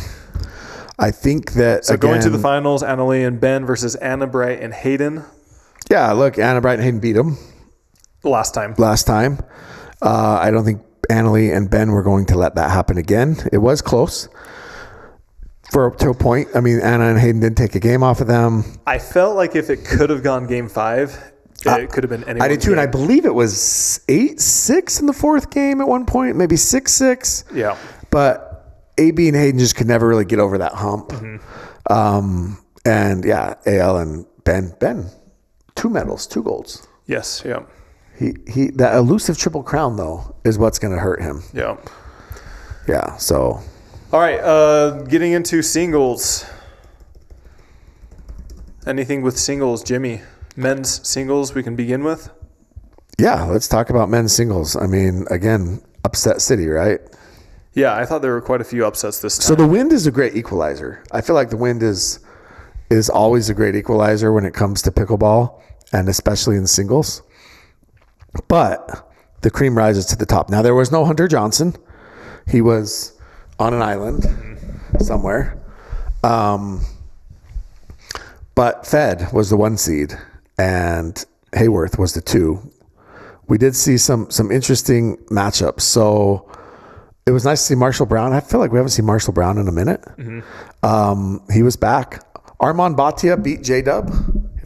I think that So going to the again- finals, Annalie and Ben versus Anna Bright and Hayden Yeah, look, Anna Bright and Hayden beat him last time. last time. I don't think Annalie and Ben were going to let that happen again. It was close to a point. I mean, Anna and Hayden did take a game off of them. I felt like if it could have gone game 5, it could have been anyone. I did too, and I believe it was 8-6 in the fourth game at one point, maybe 6-6. Yeah. But AB and Hayden just could never really get over that hump. And yeah, AL and Ben, 2 medals, 2 golds. Yes, yeah. He that elusive triple crown though is what's going to hurt him. Yeah. Yeah. So All right, getting into singles. Anything with singles, Jimmy? Men's singles we can begin with? yeah, let's talk about men's singles. I mean, again, upset city, right? Yeah, I thought there were quite a few upsets this time. So the wind is a great equalizer. I feel like the wind is always a great equalizer when it comes to pickleball, and especially in singles. But the cream rises to the top. Now, there was no Hunter Johnson. He was on an island somewhere. But Fed was the 1 seed, and Hayworth was the 2. We did see some interesting matchups. So it was nice to see Marshall Brown. I feel like we haven't seen Marshall Brown in a minute. He was back. Armand Bhatia beat J-Dub,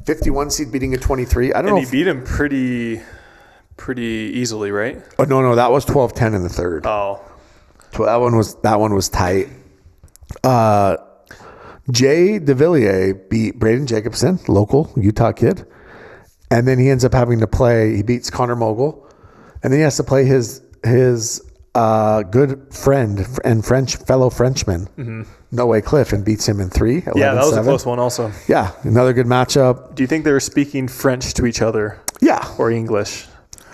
51 seed beating a 23. I don't know. And he beat him pretty easily, right? Oh, no, that was 12-10 in the third. Oh. So that one was tight. Jay DeVilliers beat Braden Jacobson, local Utah kid. And then he ends up having to play, he beats Connor Mogul. And then he has to play his good friend and fellow Frenchman, Noe Cliff, and beats him in 3. Yeah, that was a close one also. Yeah, another good matchup. Do you think they were speaking French to each other? Yeah. Or English?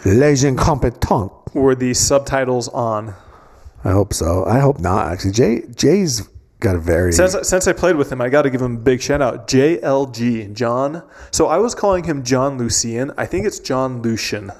Les incompetents. Were the subtitles on? I hope so. I hope not, actually. Jay's got a very... Since I played with him, I got to give him a big shout out. JLG, John. So I was calling him John Lucian. I think it's John Lucian.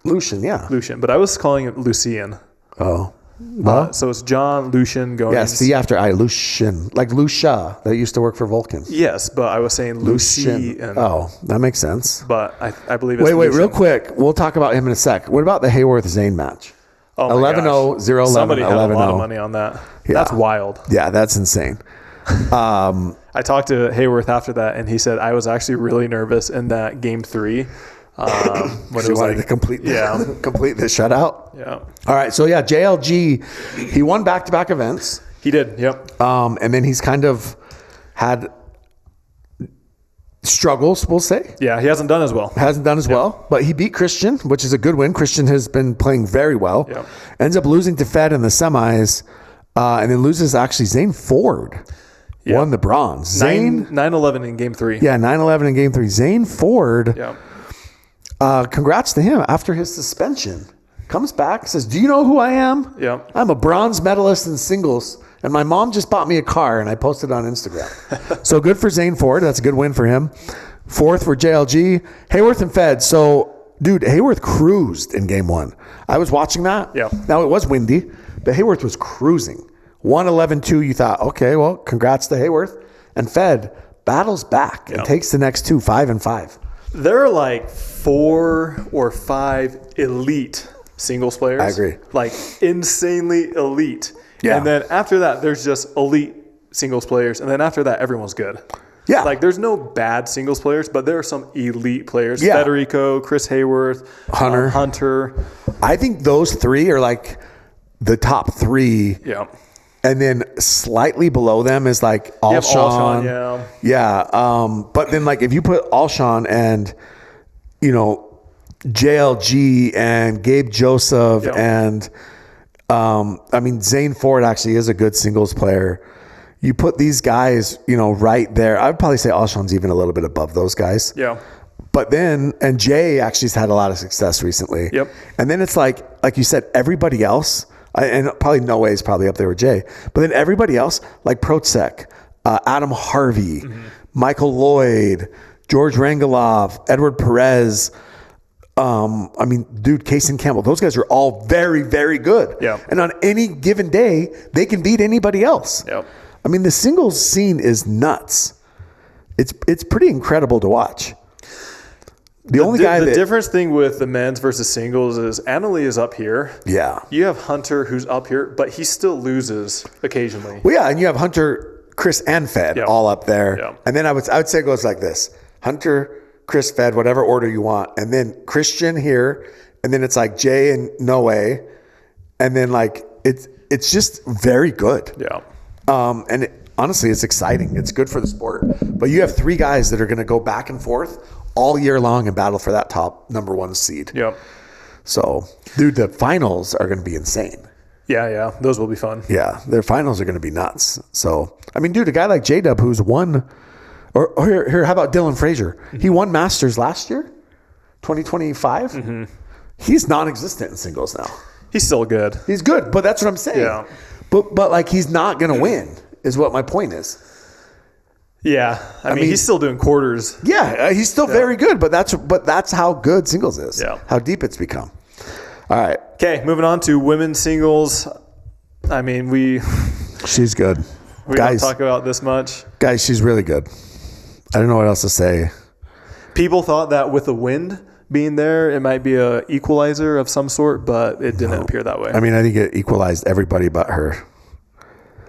Lucian, yeah. Lucian, but I was calling it Lucian. Oh. Well, so it's John Lucian going... Yeah, see after I, Lucian. Like Lucia, that used to work for Vulcan. Yes, but I was saying Lucian. Oh, that makes sense. But I believe it's Wait, Lucian. real quick. We'll talk about him in a sec. What about the Hayworth-Zane match? Oh 11-0, 0-11, Somebody had 11-0. a lot of money on that. Yeah. That's wild. Yeah, that's insane. I talked to Hayworth after that, and he said, I was actually really nervous in that game 3. When it was wanted to complete the shutout. Yeah. All right, so yeah, JLG, he won back-to-back events. He did, yep. And then he's kind of had struggles, we'll say. Yeah, he hasn't done as well. But he beat Christian, which is a good win. Christian has been playing very well. Yep. Ends up losing to Fed in the semis, and then loses actually Zane Ford. Yep. Won the bronze. 9-11 in game 3. Yeah, 9-11 in game 3. Zane Ford. Yeah. Congrats to him after his suspension. Comes back, says, do you know who I am? Yeah. I'm a bronze medalist in singles, and my mom just bought me a car, and I posted it on Instagram. So good for Zane Ford. That's a good win for him. 4th for JLG. Hayworth and Fed. So, dude, Hayworth cruised in game 1. I was watching that. Yeah. Now, it was windy, but Hayworth was cruising. 1-11-2, you thought, okay, well, congrats to Hayworth. And Fed battles back and takes the next 2, 5-5. There are like 4 or 5 elite singles players. I agree. Like insanely elite. Yeah. And then after that, there's just elite singles players. And then after that, everyone's good. Yeah. Like there's no bad singles players, but there are some elite players. Yeah. Federico, Chris Hayworth, Hunter. I think those 3 are like the top 3. Yeah. And then slightly below them is like Alshon. Yeah. Yeah. But then like if you put Alshon and, you know, JLG and Gabe Joseph and I mean Zane Ford actually is a good singles player. You put these guys, you know, right there. I'd probably say Alshon's even a little bit above those guys. Yeah. But then, and Jay actually has had a lot of success recently. Yep. And then it's like you said, everybody else, and probably No Way is probably up there with Jay, but then everybody else, like Protsek, Adam Harvey, Michael Lloyd, George Rangelov, Edward Perez, I mean, dude, Kaysen Campbell, those guys are all very, very good. Yeah. And on any given day, they can beat anybody else. Yep. I mean, the singles scene is nuts. It's pretty incredible to watch. The difference thing with the men's versus singles is Annalie is up here. Yeah. You have Hunter who's up here, but he still loses occasionally. Well, yeah, and you have Hunter, Chris, and Fed all up there. Yeah. And then I would say it goes like this: Hunter, Chris, Fed, whatever order you want, and then Christian here, and then it's like Jay and No Way, and then like it's just very good. Yeah. And honestly, it's exciting. It's good for the sport. But you have 3 guys that are going to go back and forth all year long and battle for that top number 1 seed. Yep. So, dude, the finals are going to be insane. Yeah. Those will be fun. Yeah, their finals are going to be nuts. So, I mean, dude, a guy like J-Dub who's won, or here, how about Dylan Frazier? He won Masters last year, 2025. He's non-existent in singles now. He's still good. He's good, but that's what I'm saying. Yeah. But like he's not going to win is what my point is. Yeah. I mean, he's still doing quarters. Yeah, he's still very good, but that's how good singles is. Yeah. How deep it's become. All right. Okay, moving on to women's singles. I mean, she's good. We don't talk about this much. Guys, she's really good. I don't know what else to say. People thought that with the wind being there, it might be a equalizer of some sort, but it didn't appear that way. I mean, I think it equalized everybody but her.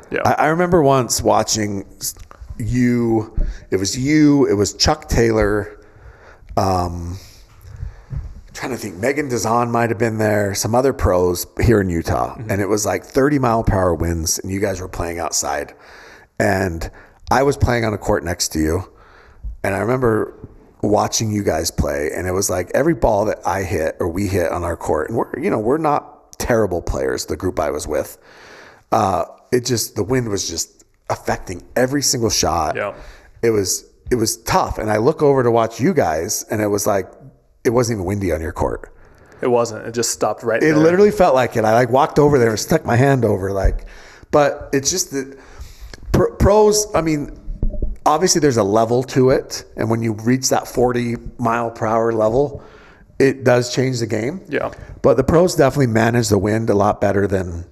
Yeah. I remember once watching it was Chuck Taylor, trying to think, Megan Dazan might have been there, some other pros here in Utah, and it was like 30-mile-per-hour winds, and you guys were playing outside, and I was playing on a court next to you, and I remember watching you guys play, and it was like every ball that I hit or we hit on our court, and we're not terrible players, the group I was with, the wind was just affecting every single shot. Yeah. It was tough. And I look over to watch you guys, and it was like, it wasn't even windy on your court. It wasn't. It just stopped right there. It literally felt like it. I like walked over there and stuck my hand over but it's just that pros, I mean, obviously there's a level to it. And when you reach that 40-mile-per-hour level, it does change the game. Yeah. But the pros definitely manage the wind a lot better than,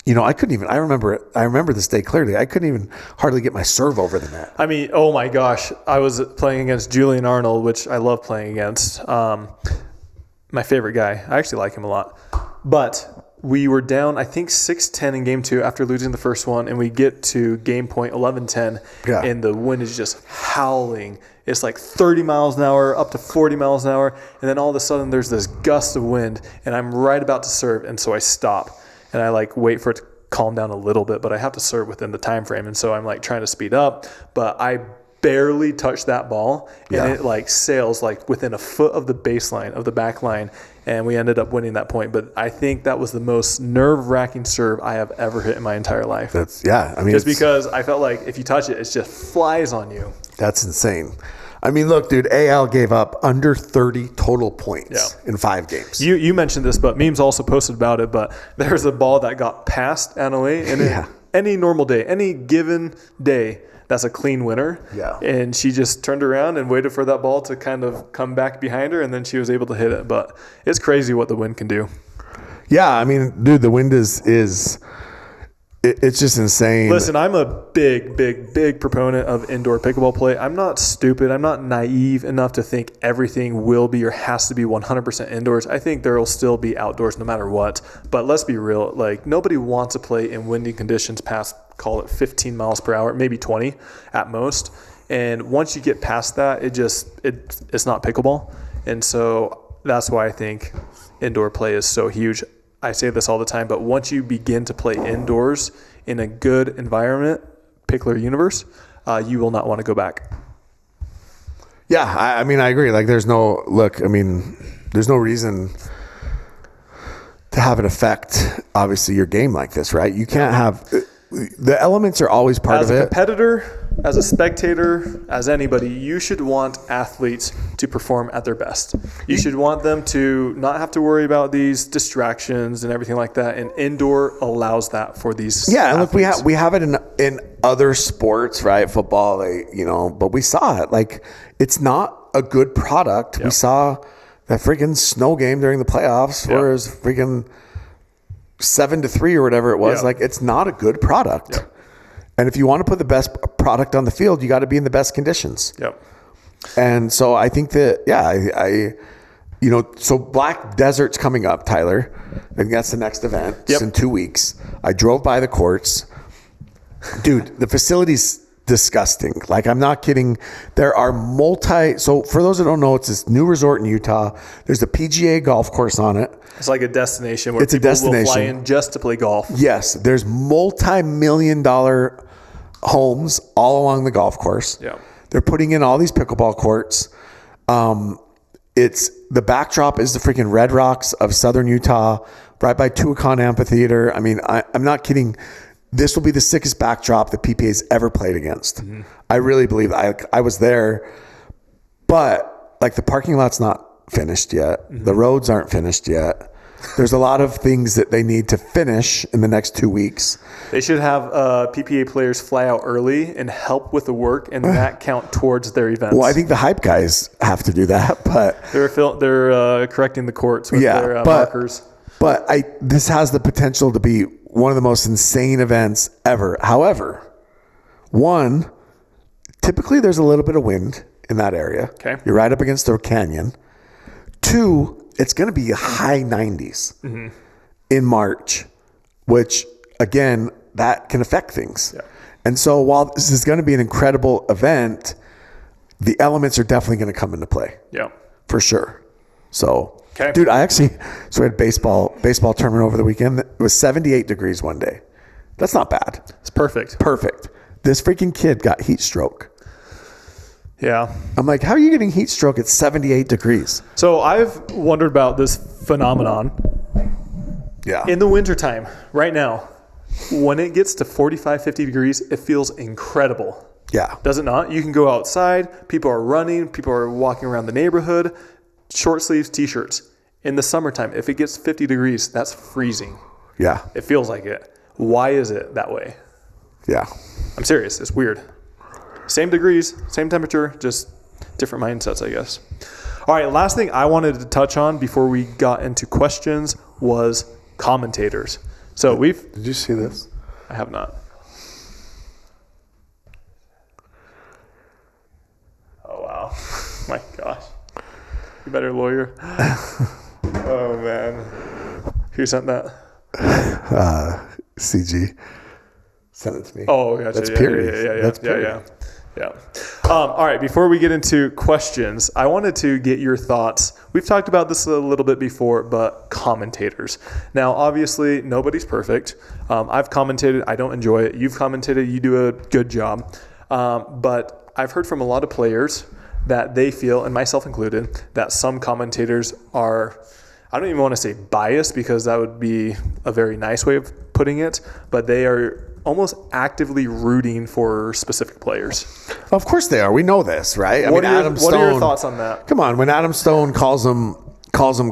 I remember this day clearly. I couldn't even hardly get my serve over the net. I mean, oh my gosh. I was playing against Julian Arnold, which I love playing against. My favorite guy. I actually like him a lot. But we were down, I think, 6-10 in game 2 after losing the first one, and we get to game point 11-10, and the wind is just howling. It's like 30 miles an hour, up to 40 miles an hour, and then all of a sudden there's this gust of wind, and I'm right about to serve, and so I stop. And I wait for it to calm down a little bit, but I have to serve within the time frame. And so I'm trying to speed up, but I barely touch that ball, and it sails within a foot of the baseline of the back line, and we ended up winning that point. But I think that was the most nerve-wracking serve I have ever hit in my entire life. Just because I felt like if you touch it, it just flies on you. That's insane. I mean, look, dude, AL gave up under 30 total points in 5 games. You mentioned this, but memes also posted about it. But there's a ball that got past Annalee, and any normal day, any given day, that's a clean winner. Yeah. And she just turned around and waited for that ball to kind of come back behind her, and then she was able to hit it. But it's crazy what the wind can do. Yeah, I mean, dude, the wind is it's just insane. Listen, I'm a big proponent of indoor pickleball play. I'm not stupid. I'm not naive enough to think everything will be or has to be 100% indoors. I think there will still be outdoors no matter what. But let's be real. Nobody wants to play in windy conditions past, call it 15 miles per hour, maybe 20 at most. And once you get past that, it's not pickleball. And so that's why I think indoor play is so huge. I say this all the time, but once you begin to play indoors in a good environment, Pickler Universe, you will not want to go back. Yeah, I mean, I agree. There's no reason to have it affect, obviously, your game like this, right? You can't have... The elements are always part of it. As a competitor, as a spectator, as anybody, you should want athletes to perform at their best. You should want them to not have to worry about these distractions and everything like that. And indoor allows that for these. Yeah, athletes. And look, we have it in other sports, right? Football, but we saw it. It's not a good product. Yep. We saw that freaking snow game during the playoffs, where it was freaking 7-3 or whatever it was. It's not a good product. Yep. And if you want to put the best product on the field, you got to be in the best conditions. Yep. And so I think that, so Black Desert's coming up, Tyler. I think that's the next event. It's in 2 weeks. I drove by the courts. Dude, the facility's disgusting. I'm not kidding. There are so for those that don't know, it's this new resort in Utah. There's a PGA golf course on it. It's like a destination where people will fly in just to play golf. Yes. There's multi-million-dollar homes all along the golf course. Yeah. They're putting in all these pickleball courts. It's the backdrop is the freaking Red Rocks of Southern Utah, right by Tuacahn Amphitheater. I mean, I'm not kidding. This will be the sickest backdrop the PPA's ever played against. Mm-hmm. I really believe I was there, but the parking lot's not finished yet. Mm-hmm. The roads aren't finished yet. There's a lot of things that they need to finish in the next 2 weeks. They should have PPA players fly out early and help with the work, and that count towards their events. Well, I think the hype guys have to do that, but they're correcting the courts with their markers. But this has the potential to be one of the most insane events ever. However, one, typically there's a little bit of wind in that area. Okay. You're right up against the canyon. Two, it's going to be high 90s in March, which, again, that can affect things. Yeah. And so while this is going to be an incredible event, the elements are definitely going to come into play. Yeah. For sure. So, okay. Dude, so we had baseball tournament over the weekend. It was 78 degrees one day. That's not bad. It's perfect. Perfect. This freaking kid got heat stroke. Yeah. I'm like, how are you getting heat stroke at 78 degrees? So I've wondered about this phenomenon. Yeah. In the wintertime, right now, when it gets to 45, 50 degrees, it feels incredible. Yeah. Does it not? You can go outside. People are running. People are walking around the neighborhood. Short sleeves, t-shirts. In the summertime, if it gets 50 degrees, that's freezing. Yeah. It feels like it. Why is it that way? Yeah. I'm serious. It's weird. Same degrees, same temperature, just different mindsets, I guess. All right, last thing I wanted to touch on before we got into questions was commentators. So Did you see this? I have not. Oh, wow. My gosh. You better lawyer. Oh, man. Who sent that? CG. Send it to me. Oh, gotcha. That's period. Yeah. That's period. Yeah. All right. Before we get into questions, I wanted to get your thoughts. We've talked about this a little bit before, but commentators. Now, obviously, nobody's perfect. I've commentated. I don't enjoy it. You've commentated. You do a good job. But I've heard from a lot of players that they feel, and myself included, that some commentators are, I don't even want to say biased because that would be a very nice way of putting it, but they are almost actively rooting for specific players. Of course they are. We know this, right? What are your thoughts on that? Come on, when Adam Stone calls him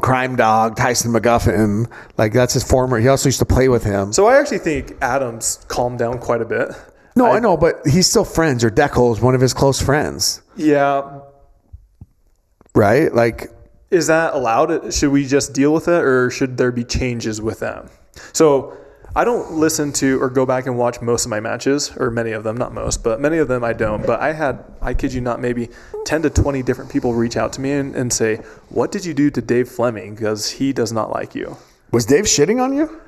crime dog, Tyson McGuffin, like that's his former. He also used to play with him. So I actually think Adam's calmed down quite a bit. No, I know, but he's still friends. Or Deckel is one of his close friends. Yeah. Right? Like, is that allowed? Should we just deal with it, or should there be changes with that? So I don't listen to or go back and watch most of my matches, or many of them, not most, but many of them I don't. But I kid you not, maybe 10 to 20 different people reach out to me and say, what did you do to Dave Fleming? Because he does not like you. Was Dave shitting on you?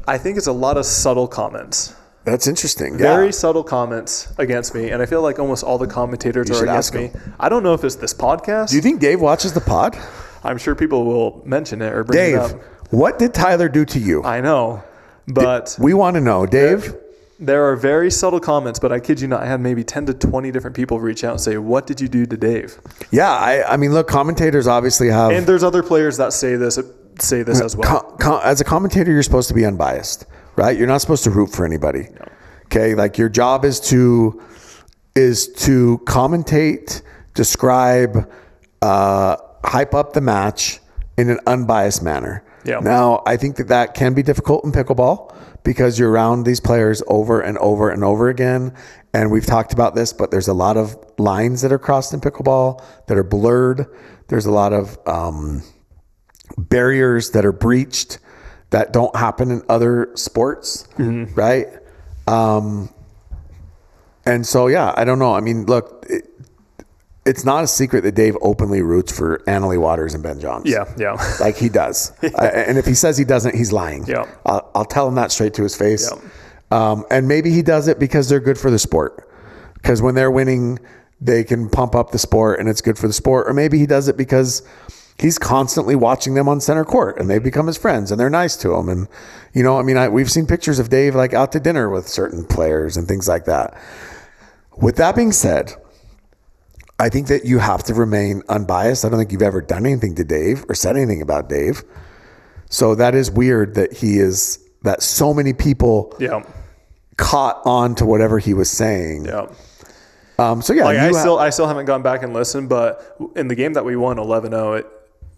I think it's a lot of subtle comments. That's interesting. Very subtle comments against me. And I feel like almost all the commentators are against me. I don't know if it's this podcast. Do you think Dave watches the pod? I'm sure people will mention it or bring it up. Dave, what did Tyler do to you? I know. But we want to know, Dave. There are very subtle comments, but I kid you not, I had maybe 10 to 20 different people reach out and say, what did you do to Dave? Yeah, I mean, look, commentators obviously have... And there's other players that say this as well. As a commentator, you're supposed to be unbiased, right? You're not supposed to root for anybody. No. Okay, like your job is to commentate, describe, hype up the match in an unbiased manner. Yeah. Now, I think that can be difficult in pickleball because you're around these players over and over and over again. And we've talked about this, but there's a lot of lines that are crossed in pickleball that are blurred. There's a lot of barriers that are breached that don't happen in other sports, right? And so, yeah, I don't know. I mean, look, it's not a secret that Dave openly roots for Annalie Waters and Ben Johns. Yeah. Like he does. And if he says he doesn't, he's lying. Yeah. I'll tell him that straight to his face. Yeah. And maybe he does it because they're good for the sport. Because when they're winning, they can pump up the sport and it's good for the sport. Or maybe he does it because he's constantly watching them on center court and they've become his friends and they're nice to him. And, you know, I mean, we've seen pictures of Dave like out to dinner with certain players and things like that. With that being said, I think that you have to remain unbiased. I don't think you've ever done anything to Dave or said anything about Dave. So that is weird that so many people caught on to whatever he was saying. Yeah. So yeah, like I still haven't gone back and listened, but in the game that we won 11-0,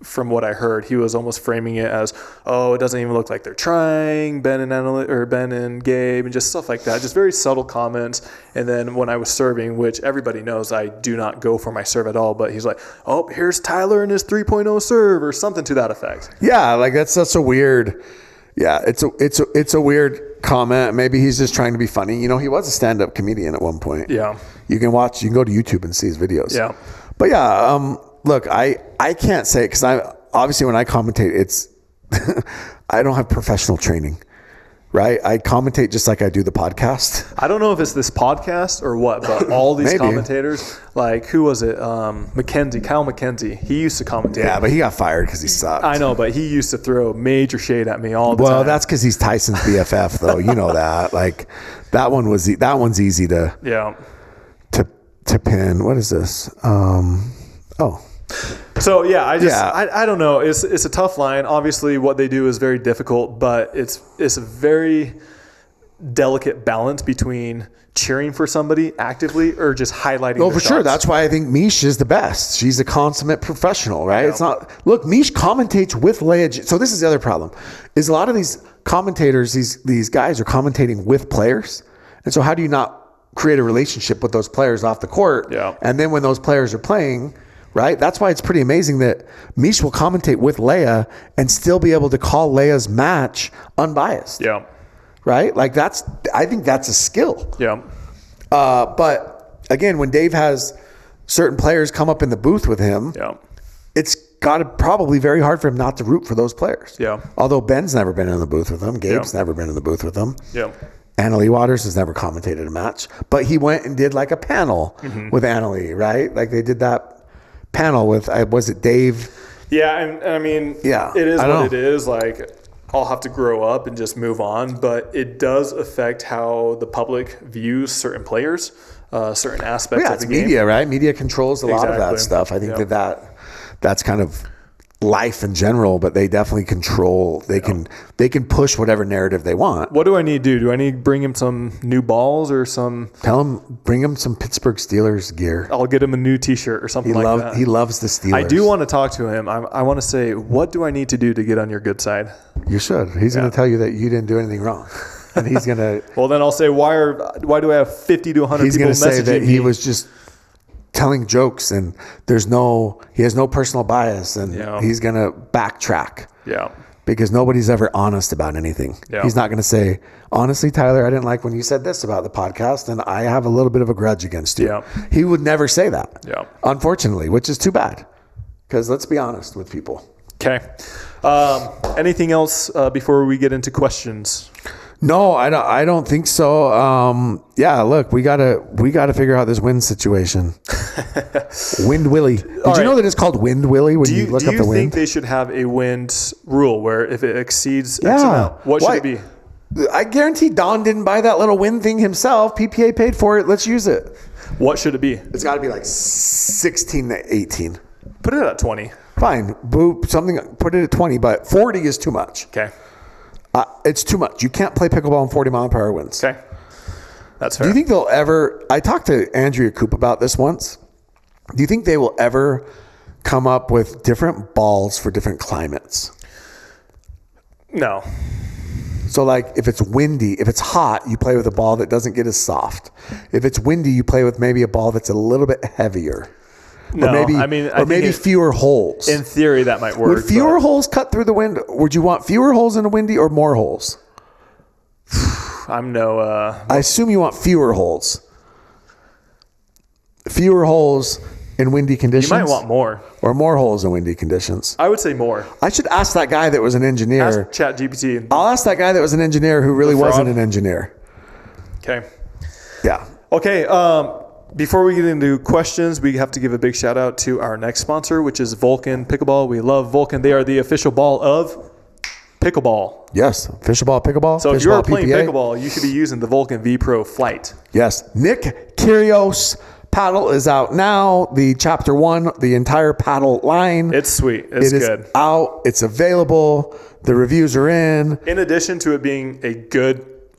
from what I heard, he was almost framing it as, oh, it doesn't even look like they're trying, Ben and Gabe, and just stuff like that. Just very subtle comments. And then when I was serving, which everybody knows I do not go for my serve at all, but he's like, oh, here's Tyler and his 3.0 serve or something to that effect. Yeah, like that's such a weird. Yeah, it's a weird comment. Maybe he's just trying to be funny. You know, he was a stand-up comedian at one point. Yeah. You can go to YouTube and see his videos. Yeah. But yeah, look, I can't say it because obviously when I commentate, it's I don't have professional training, right? I commentate just like I do the podcast. I don't know if it's this podcast or what, but all these commentators, like who was it? Kyle McKenzie. He used to commentate. Yeah, but he got fired because he sucked. I know, but he used to throw major shade at me all the time. Well, that's because he's Tyson's BFF, though. You know that. Like that one's easy to to pin. What is this? So yeah, I don't know. It's a tough line. Obviously, what they do is very difficult, but it's a very delicate balance between cheering for somebody actively or just highlighting. Oh, for sure. That's why I think Mish is the best. She's a consummate professional, right? Yeah. It's not. Look, Mish commentates with Leia. So this is the other problem: is a lot of these commentators, these guys are commentating with players, and so how do you not create a relationship with those players off the court? Yeah. And then when those players are playing. Right? That's why it's pretty amazing that Mish will commentate with Leia and still be able to call Leia's match unbiased. Yeah. Right? Like I think that's a skill. Yeah. But again, when Dave has certain players come up in the booth with him, it's got to probably very hard for him not to root for those players. Yeah. Although Ben's never been in the booth with him. Gabe's never been in the booth with him. Yeah. Annalie Waters has never commentated a match, but he went and did like a panel with Annalie, right? Like they did that panel with, was it Dave? Yeah, and I mean, it is what it is. Like, I'll have to grow up and just move on, but it does affect how the public views certain players, certain aspects of the game. Media, right? Media controls a lot of that stuff. I think that's kind of life in general, but they definitely control. They can push whatever narrative they want. What do I need to do? Do I need to bring him some new balls or some? Bring him some Pittsburgh Steelers gear. I'll get him a new T-shirt or something like that. He loves the Steelers. I do want to talk to him. I want to say, what do I need to do to get on your good side? You should. He's going to tell you that you didn't do anything wrong. And he's going to... Well, then I'll say, why do I have 50 to 100 people messaging me? He's going to say that he was just telling jokes and he has no personal bias and he's going to backtrack. Yeah. Because nobody's ever honest about anything. Yeah. He's not going to say, honestly, Tyler, I didn't like when you said this about the podcast and I have a little bit of a grudge against you. Yeah. He would never say that. Yeah. Unfortunately, which is too bad. Because let's be honest with people. Okay. Anything else before we get into questions? No, I don't think so. Look, we gotta figure out this wind situation. Wind Willie. Did you know that it's called Wind Willie when you look up the wind? Do you think they should have a wind rule where if it exceeds X amount, what should it be? I guarantee Don didn't buy that little wind thing himself. PPA paid for it. Let's use it. What should it be? It's got to be like 16 to 18. Put it at 20. Fine. Put it at 20, but 40 is too much. Okay. It's too much. You can't play pickleball in 40-mile-per-hour winds. Okay. That's fair. Do you think they'll ever... I talked to Andrea Coop about this once. Do you think they will ever come up with different balls for different climates? No. So, like, if it's windy, if it's hot, you play with a ball that doesn't get as soft. If it's windy, you play with maybe a ball that's a little bit heavier. No, maybe fewer holes. In theory, that might work. Would fewer holes cut through the wind? Would you want fewer holes in a windy or more holes? I assume you want fewer holes. Fewer holes in windy conditions. You might want more. Or more holes in windy conditions. I would say more. I should ask that guy that was an engineer. Ask ChatGPT. I'll ask that guy that was an engineer who really wasn't an engineer. Okay. Yeah. Okay. Before we get into questions, we have to give a big shout out to our next sponsor, which is Vulcan Pickleball. We love Vulcan. They are the official ball of pickleball. Yes, official ball pickleball. So if you're playing pickleball, you should be using the Vulcan V Pro Flight. Yes. Nick Kyrgios paddle is out now. The Chapter 1, the entire paddle line. It's sweet. It's good. It's out. It's available. The reviews are in. In addition to it being a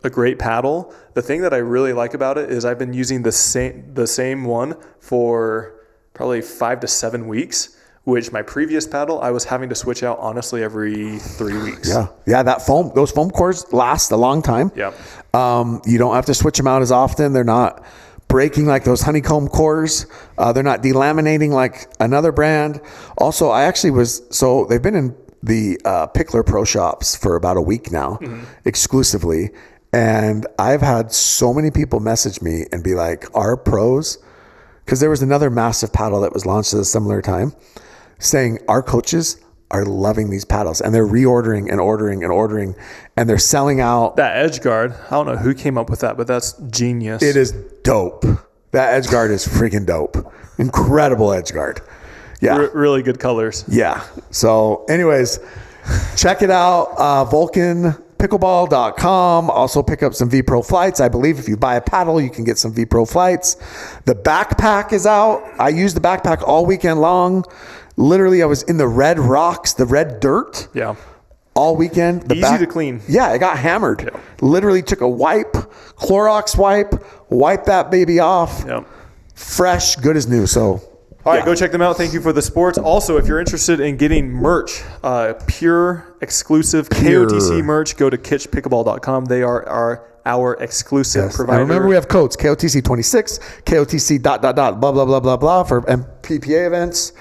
great paddle, the thing that I really like about it is I've been using the same one for probably 5 to 7 weeks which my previous paddle, I was having to switch out honestly every 3 weeks. Yeah. Those foam cores last a long time. Yep. You don't have to switch them out as often. They're not breaking like those honeycomb cores. They're not delaminating like another brand. Also, they've been in the Pickler Pro Shops for about a week now, exclusively. And I've had so many people message me and be like, our pros, because there was another massive paddle that was launched at a similar time, saying our coaches are loving these paddles and they're reordering and ordering and they're selling out. That edge guard, I don't know who came up with that, but that's genius. It is dope. That edge guard is freaking dope. Incredible edge guard. Yeah. Really good colors. Yeah. So anyways, check it out. VulcanPickleball.com. Also pick up some V-Pro flights. I believe if you buy a paddle, you can get some V-Pro flights. The backpack is out. I used the backpack all weekend long. Literally, I was in the red rocks, the red dirt. Yeah. All weekend. Easy to clean. Yeah, it got hammered. Yeah. Literally took a Clorox wipe that baby off. Yep. Fresh, good as new. So, all right, go check them out. Thank you for the sports. Also, if you're interested in getting merch, pure exclusive KOTC merch, go to kitschpickleball.com. They are our exclusive provider. And remember, we have codes KOTC 26, KOTC ... blah blah blah blah blah for PPA events.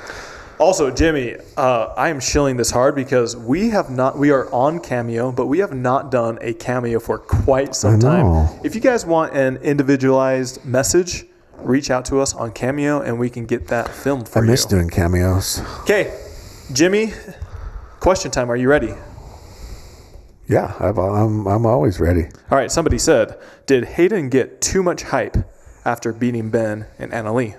Also, Jimmy, I am shilling this hard because we are on CAMEO, but we have not done a CAMEO for quite some time. If you guys want an individualized message, reach out to us on CAMEO and we can get that filmed for you. I miss doing cameos. Okay, Jimmy, question time. Are you ready? Yeah, I'm always ready. All right, somebody said, did Hayden get too much hype after beating Ben and Annalee?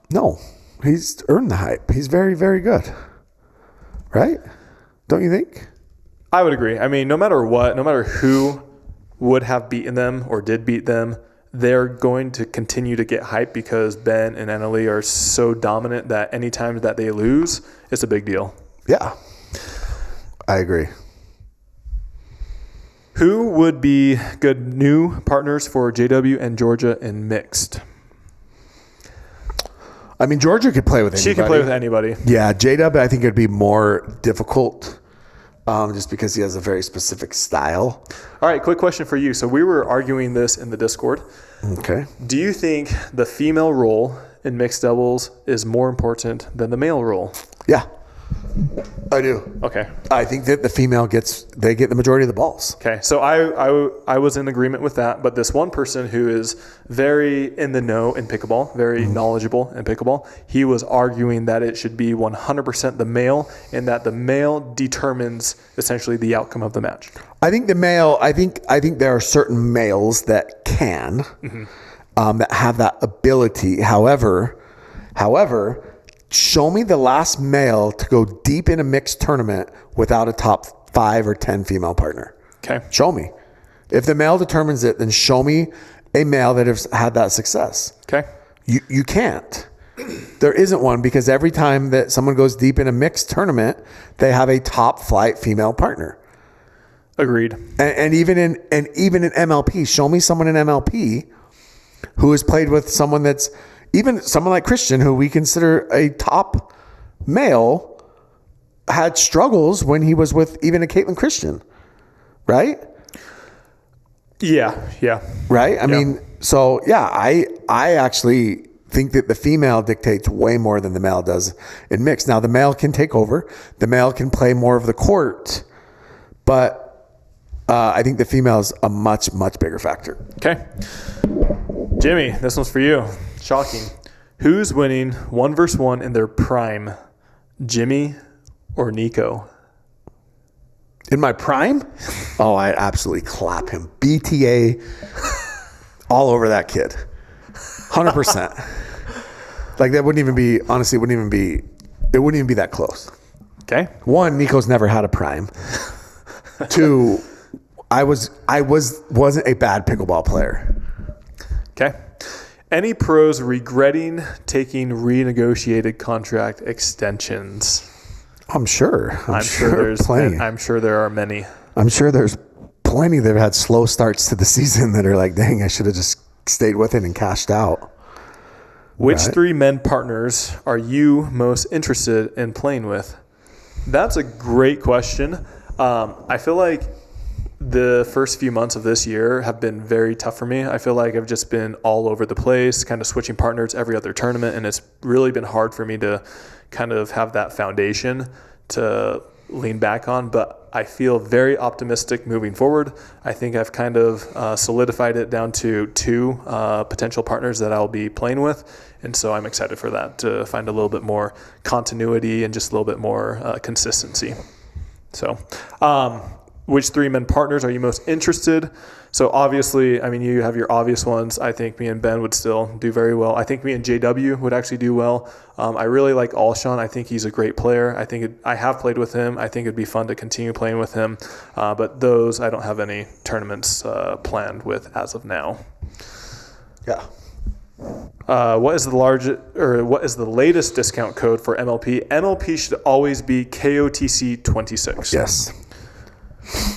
No, he's earned the hype. He's very, very good. Right? Don't you think? I would agree. I mean, no matter what, no matter who would have beaten them or did beat them, they're going to continue to get hype because Ben and Annalee are so dominant that any time that they lose, it's a big deal. Yeah, I agree. Who would be good new partners for JW and Georgia in mixed? I mean, Georgia could play with anybody. She can play with anybody. Yeah, JW, I think it'd be more difficult just because he has a very specific style. All right, quick question for you. So we were arguing this in the Discord. Okay. Do you think the female role in mixed doubles is more important than the male role? Yeah, I do. Okay. I think that the female get the majority of the balls. Okay, so I was in agreement with that, but this one person who is very in the know in pickleball, very knowledgeable in pickleball, he was arguing that it should be 100% the male and that the male determines essentially the outcome of the match. I think the male. I think there are certain males that can that have that ability. However, show me the last male to go deep in a mixed tournament without a top 5 or 10 female partner. Okay. Show me. If the male determines it, then show me a male that has had that success. Okay. You can't. There isn't one because every time that someone goes deep in a mixed tournament, they have a top flight female partner. Agreed. And even in MLP, show me someone in MLP who has played with someone that's even someone like Christian, who we consider a top male, had struggles when he was with even a Caitlin Christian, right? Yeah. Right? I mean, so yeah, I actually think that the female dictates way more than the male does in mixed. Now, the male can take over. The male can play more of the court, but I think the female is a much, much bigger factor. Okay. Jimmy, this one's for you. Shocking. Who's winning 1v1 in their prime, Jimmy or Nico? In my prime? Oh, I absolutely clap him. BTA all over that kid. 100%. Like that wouldn't even be, honestly, it wouldn't even be that close. Okay. 1, Nico's never had a prime. 2, I wasn't a bad pickleball player. Okay. Any pros regretting taking renegotiated contract extensions? I'm sure. I'm sure there's plenty. I'm sure there are many. I'm sure there's plenty that have had slow starts to the season that are like, dang, I should have just stayed with it and cashed out. Which Right. 3 men partners are you most interested in playing with? That's a great question. I feel like the first few months of this year have been very tough for me. I feel like I've just been all over the place, kind of switching partners every other tournament, and it's really been hard for me to kind of have that foundation to lean back on. But I feel very optimistic moving forward. I think I've kind of solidified it down to 2 potential partners that I'll be playing with. And so I'm excited for that, to find a little bit more continuity and just a little bit more consistency. So, which 3 men partners are you most interested? So obviously, I mean, you have your obvious ones. I think me and Ben would still do very well. I think me and JW would actually do well. I really like Alshon. I think he's a great player. I have played with him. I think it'd be fun to continue playing with him. But those, I don't have any tournaments planned with as of now. Yeah. What is the latest discount code for MLP? MLP should always be KOTC 26. Yes.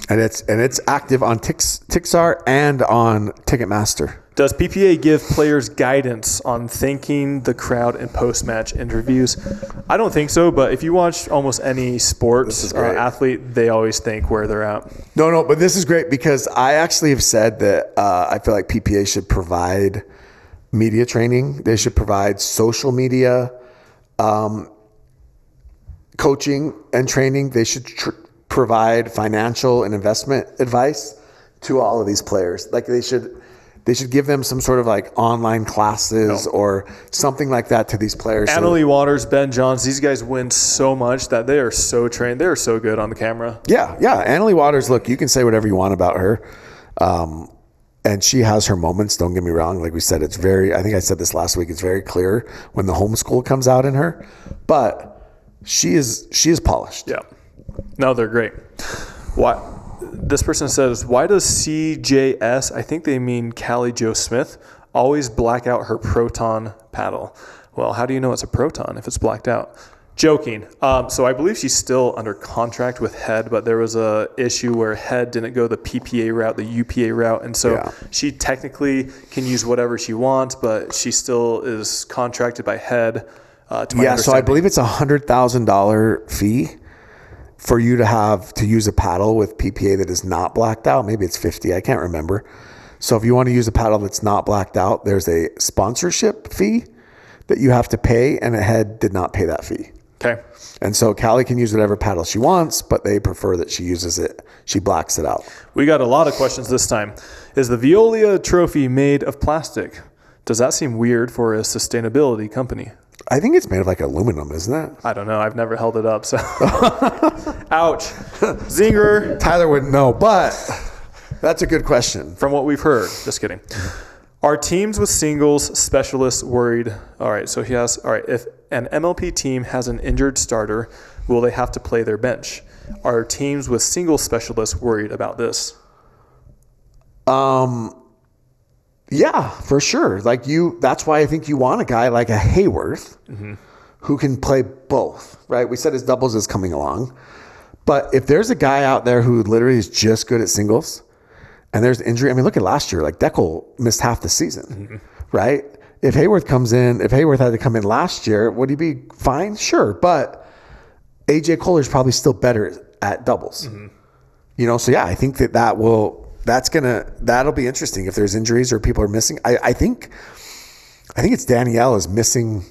And it's active on Tixar and on Ticketmaster. Does PPA give players guidance on thanking the crowd in post-match interviews? I don't think so, but if you watch almost any sports athlete, they always think where they're at. No, but this is great because I actually have said that I feel like PPA should provide media training. They should provide social media coaching and training. They should provide financial and investment advice to all of these players. Like they should give them some sort of like online classes or something like that to these players. Annalie Waters, Ben Johns, these guys win so much that they are so trained. They're so good on the camera. Yeah. Annalie Waters, look, you can say whatever you want about her. And she has her moments, don't get me wrong. Like we said, I think I said this last week, it's very clear when the homeschool comes out in her. But she is polished. Yeah. No, they're great. What this person says, why does CJS, I think they mean Callie Jo Smith, always black out her proton paddle? Well, how do you know it's a proton if it's blacked out? Joking. So I believe she's still under contract with Head, but there was a issue where Head didn't go the PPA route, the UPA route, and so she technically can use whatever she wants, but she still is contracted by Head. So I believe it's $100,000 fee for you to use a paddle with PPA that is not blacked out. Maybe it's 50. I can't remember. So if you want to use a paddle that's not blacked out, there's a sponsorship fee that you have to pay, and Head did not pay that fee. Okay. And so Callie can use whatever paddle she wants, but they prefer that she uses it. She blacks it out. We got a lot of questions this time. Is the Veolia trophy made of plastic? Does that seem weird for a sustainability company? I think it's made of like aluminum, isn't it? I don't know. I've never held it up, so. Ouch. Zinger. Tyler wouldn't know, but that's a good question. From what we've heard. Just kidding. Are teams with singles specialists worried? All right, so he asks, if an MLP team has an injured starter, will they have to play their bench? Are teams with singles specialists worried about this? Yeah, for sure. That's why I think you want a guy like a Hayworth who can play both, right? We said his doubles is coming along. But if there's a guy out there who literally is just good at singles and there's an injury, I mean, look at last year, like Deckel missed half the season, right? If Hayworth had to come in last year, would he be fine? Sure. But AJ Kohler's probably still better at doubles, so yeah, I think that'll be interesting if there's injuries or people are missing. I think it's Danielle is missing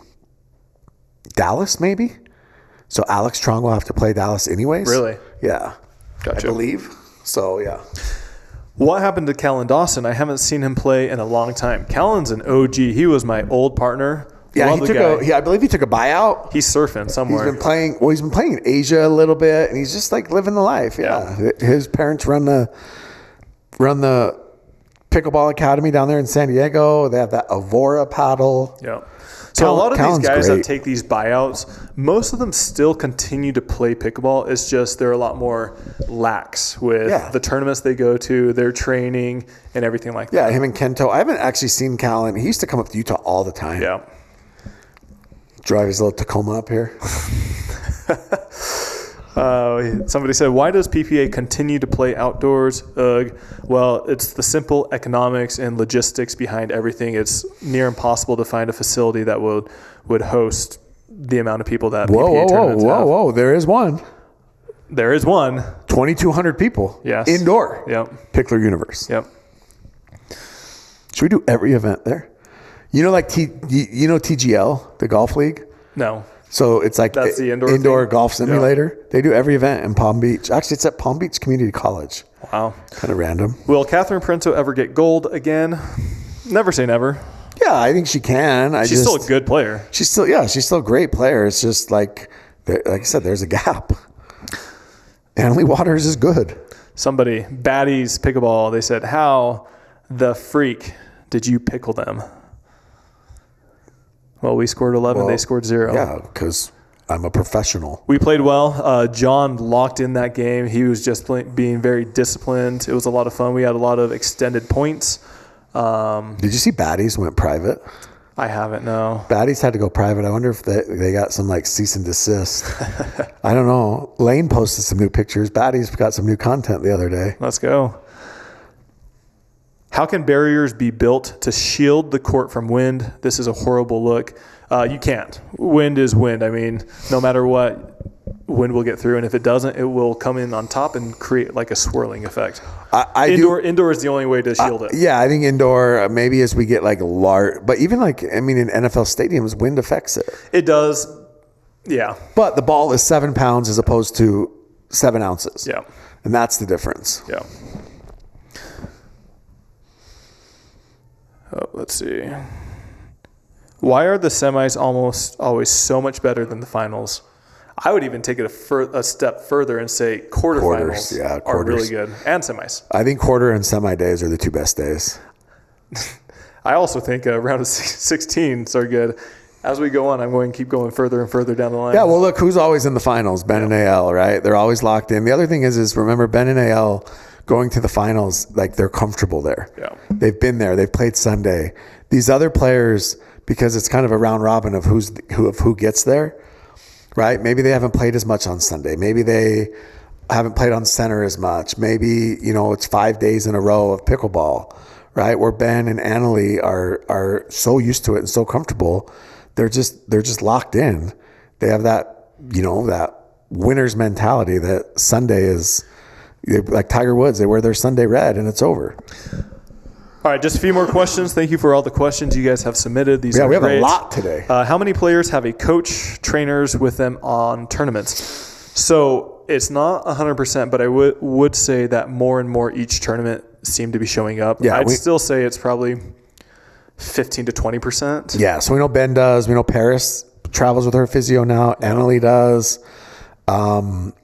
Dallas maybe. So Alex Trong will have to play Dallas anyways. Really? Yeah. Gotcha. I believe. So yeah. What happened to Callan Dawson? I haven't seen him play in a long time. Callan's an OG. He was my old partner. Yeah, I believe he took a buyout. He's surfing somewhere. He's been playing in Asia a little bit, and he's just like living the life. Yeah. His parents run the pickleball academy down there in San Diego. They have that Avora paddle. Yeah. So a lot of these guys great. that take these buyouts, most of them still continue to play pickleball. It's just they're a lot more lax with the tournaments they go to, their training, and everything like that. Yeah, him and Kento. I haven't actually seen Callan. He used to come up to Utah all the time. Yeah. Drive his little Tacoma up here. Somebody said, why does PPA continue to play outdoors? Well, it's the simple economics and logistics behind everything. It's near impossible to find a facility that would host the amount of people that PPA tournaments have. Whoa. There is one. There is one. 2,200 people. Yes. Indoor. Yep. Pickler Universe. Yep. Should we do every event there? You know, like TGL, the golf league? No. So it's like That's the indoor thing? golf simulator. Yeah. They do every event in Palm Beach. Actually, it's at Palm Beach Community College. Wow. Kind of random. Will Catherine Printo ever get gold again? Never say never. Yeah, I think she can. She's still a good player. She's still a great player. It's just like I said, there's a gap. Annalie Waters is good. Somebody, Baddies Pickleball, they said, how the freak did you pickle them? Well, we scored 11. They scored 0. Yeah, because I'm a professional. We played well. John locked in that game. He was just being very disciplined. It was a lot of fun. We had a lot of extended points. Did you see Baddies went private? I haven't, no. Baddies had to go private. I wonder if they got some like cease and desist. I don't know. Lane posted some new pictures. Baddies got some new content the other day. Let's go. How can barriers be built to shield the court from wind? This is a horrible look. You can't. Wind is wind. I mean, no matter what, wind will get through. And if it doesn't, it will come in on top and create like a swirling effect. Indoor is the only way to shield it. Yeah, I think indoor, maybe as we get like large. But even like, I mean, in NFL stadiums, wind affects it. It does. Yeah. But the ball is 7 pounds as opposed to 7 ounces. Yeah. And that's the difference. Yeah. Oh, let's see. Why are the semis almost always so much better than the finals? I would even take it a step further and say quarterfinals are really good, and semis. I think quarter and semi days are the 2 best days. I also think round of 16s are good. As we go on, I'm going to keep going further and further down the line. Yeah, well, look, who's always in the finals? Ben and AL, right? They're always locked in. The other thing is remember, Ben and AL going to the finals, like they're comfortable there. Yeah. They've been there. They've played Sunday. These other players, because it's kind of a round robin of who gets there, right? Maybe they haven't played as much on Sunday. Maybe they haven't played on center as much. Maybe, it's 5 days in a row of pickleball, right? Where Ben and Annalie are so used to it and so comfortable. They're just locked in. They have that, that winner's mentality that Sunday is like Tiger Woods. They wear their Sunday red and it's over. All right, just a few more questions. Thank you for all the questions you guys have submitted. These are we have great. A lot today. How many players have a coach, trainers with them on tournaments? So it's not 100%, but I would say that more and more each tournament seem to be showing up. Yeah, I'd still say it's probably 15 to 20%. Yeah, so we know Ben does. We know Paris travels with her physio now. Annalie does.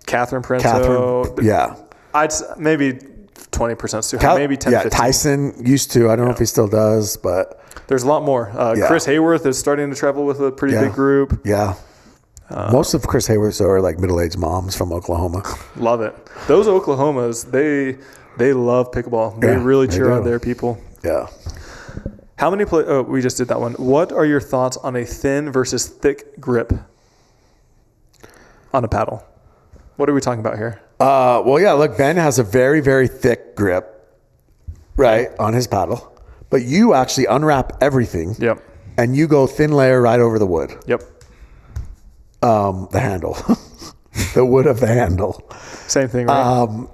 Catherine Printo. Yeah. I'd maybe 20% too high, maybe 10, yeah, 15. Tyson used to. I don't know if he still does, but there's a lot more. Chris Hayworth is starting to travel with a pretty big group. Yeah. Most of Chris Hayworth's are like middle-aged moms from Oklahoma. Love it. Those Oklahomas, they love pickleball. They really cheer on their people. Yeah. How many we just did that one. What are your thoughts on a thin versus thick grip on a paddle? What are we talking about here? Well, yeah, look, Ben has a very, very thick grip, right, on his paddle. But you actually unwrap everything. Yep. And you go thin layer right over the wood. Yep. The handle. The wood of the handle. Same thing, right?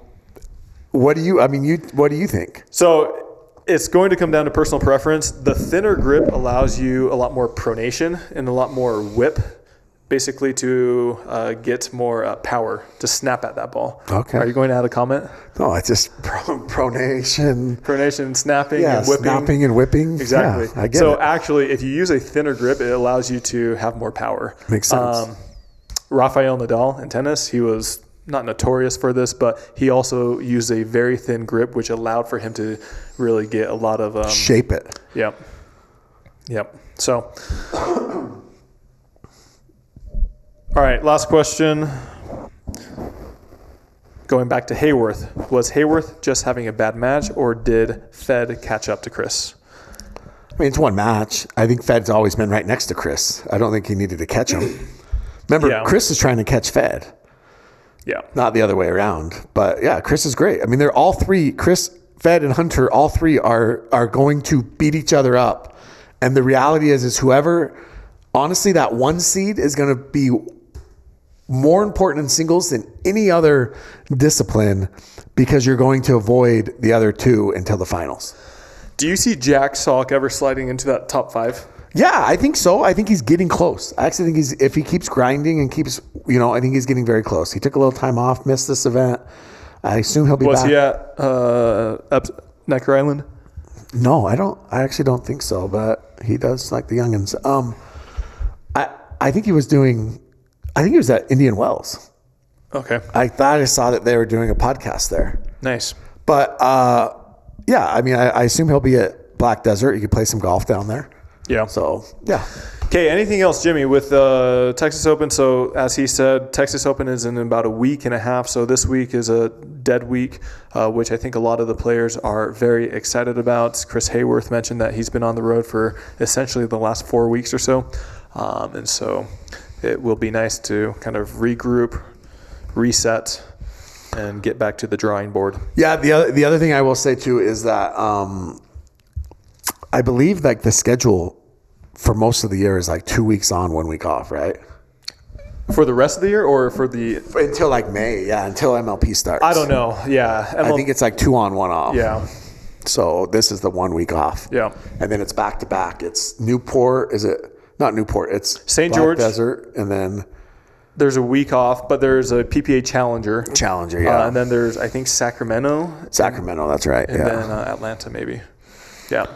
What do you think? So it's going to come down to personal preference. The thinner grip allows you a lot more pronation and a lot more whip, basically to get more power to snap at that ball. Okay. Are you going to add a comment? No, it's just pronation. Pronation, snapping, and whipping. Snapping and whipping. Exactly. Yeah, I get so it. actually, if you use a thinner grip, it allows you to have more power. Makes sense. Rafael Nadal in tennis, he was not notorious for this, but he also used a very thin grip, which allowed for him to really get a lot of... shape it. Yep. So... All right, last question. Going back to Hayworth. Was Hayworth just having a bad match, or did Fed catch up to Chris? I mean, it's one match. I think Fed's always been right next to Chris. I don't think he needed to catch him. Remember, Chris is trying to catch Fed. Yeah. not the other way around. But yeah, Chris is great. I mean, they're all three, Chris, Fed, and Hunter, all three are going to beat each other up. And the reality is whoever, honestly, that one seed is going to be more important in singles than any other discipline because you're going to avoid the other two until the finals. Do you see Jack Salk ever sliding into that top 5? Yeah, I think so. I think he's getting close. I actually think if he keeps grinding and keeps, I think he's getting very close. He took a little time off, missed this event. I assume he'll be back. Was he at Necker Island? No, I actually don't think so, but he does like the youngins. I think he was at Indian Wells. Okay. I thought I saw that they were doing a podcast there. Nice. But yeah, I mean, I assume he'll be at Black Desert. You could play some golf down there. Yeah. So, yeah. Okay, anything else, Jimmy, with Texas Open? So, as he said, Texas Open is in about a week and a half. So, this week is a dead week, which I think a lot of the players are very excited about. Chris Hayworth mentioned that he's been on the road for essentially the last 4 weeks or so. And so, it will be nice to kind of regroup, reset, and get back to the drawing board. Yeah, the other thing I will say, too, is that I believe like the schedule for most of the year is like 2 weeks on, 1 week off, right? For the rest of the year or for the... Until like May, yeah, until MLP starts. I don't know, yeah. I think it's like 2 on, 1 off. Yeah. So this is the 1 week off. Yeah. And then it's back to back. It's Newport, is it? Not Newport, it's St. Black George. Desert, and then... There's a week off, but there's a PPA Challenger. Yeah. And then there's, I think, Sacramento. Sacramento, that's right. And then Atlanta, maybe. Yeah.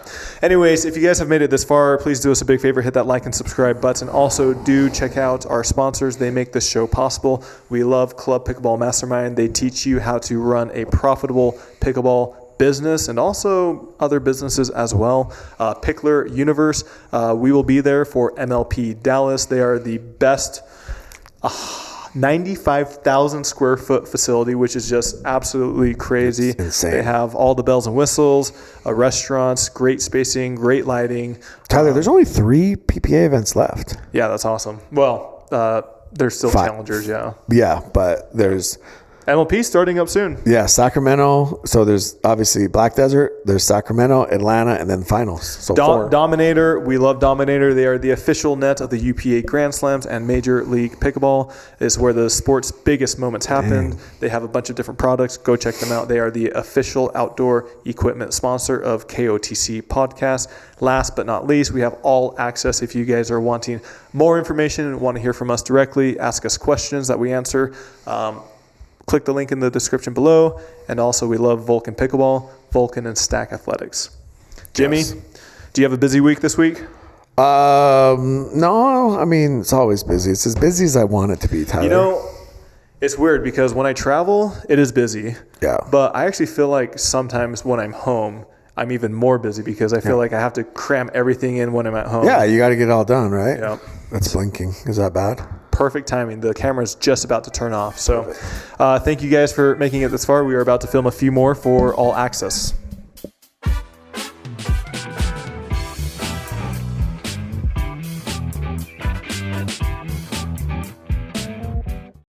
Anyways, if you guys have made it this far, please do us a big favor. Hit that like and subscribe button. Also, do check out our sponsors. They make this show possible. We love Club Pickleball Mastermind. They teach you how to run a profitable pickleball business and also other businesses as well. Pickler Universe. We will be there for MLP Dallas. They are the best 95,000 square foot facility, which is just absolutely crazy. It's insane. They have all the bells and whistles, restaurants, great spacing, great lighting. Tyler, there's only 3 PPA events left. Yeah, that's awesome. Well, there's still 5. challengers, yeah. Yeah, but there's... MLP starting up soon. Yeah, Sacramento. So there's obviously Black Desert, there's Sacramento, Atlanta, and then finals. So 4. Dominator. We love Dominator. They are the official net of the UPA Grand Slams and Major League Pickleball. Is where the sport's biggest moments happen. They have a bunch of different products. Go check them out. They are the official outdoor equipment sponsor of KOTC podcast. Last but not least, we have all access. If you guys are wanting more information and want to hear from us directly, ask us questions that we answer. Click the link in the description below. And also, we love Vulcan Pickleball, Vulcan, and Stack Athletics. Jimmy, do you have a busy week this week? No, I mean, it's always busy. It's as busy as I want it to be, Tyler. It's weird because when I travel, it is busy. Yeah. But I actually feel like sometimes when I'm home, I'm even more busy because I feel like I have to cram everything in when I'm at home. Yeah, you got to get it all done, right? Yeah. That's blinking. Is that bad? Perfect timing. The camera's just about to turn off. So thank you guys for making it this far. We are about to film a few more for All Access.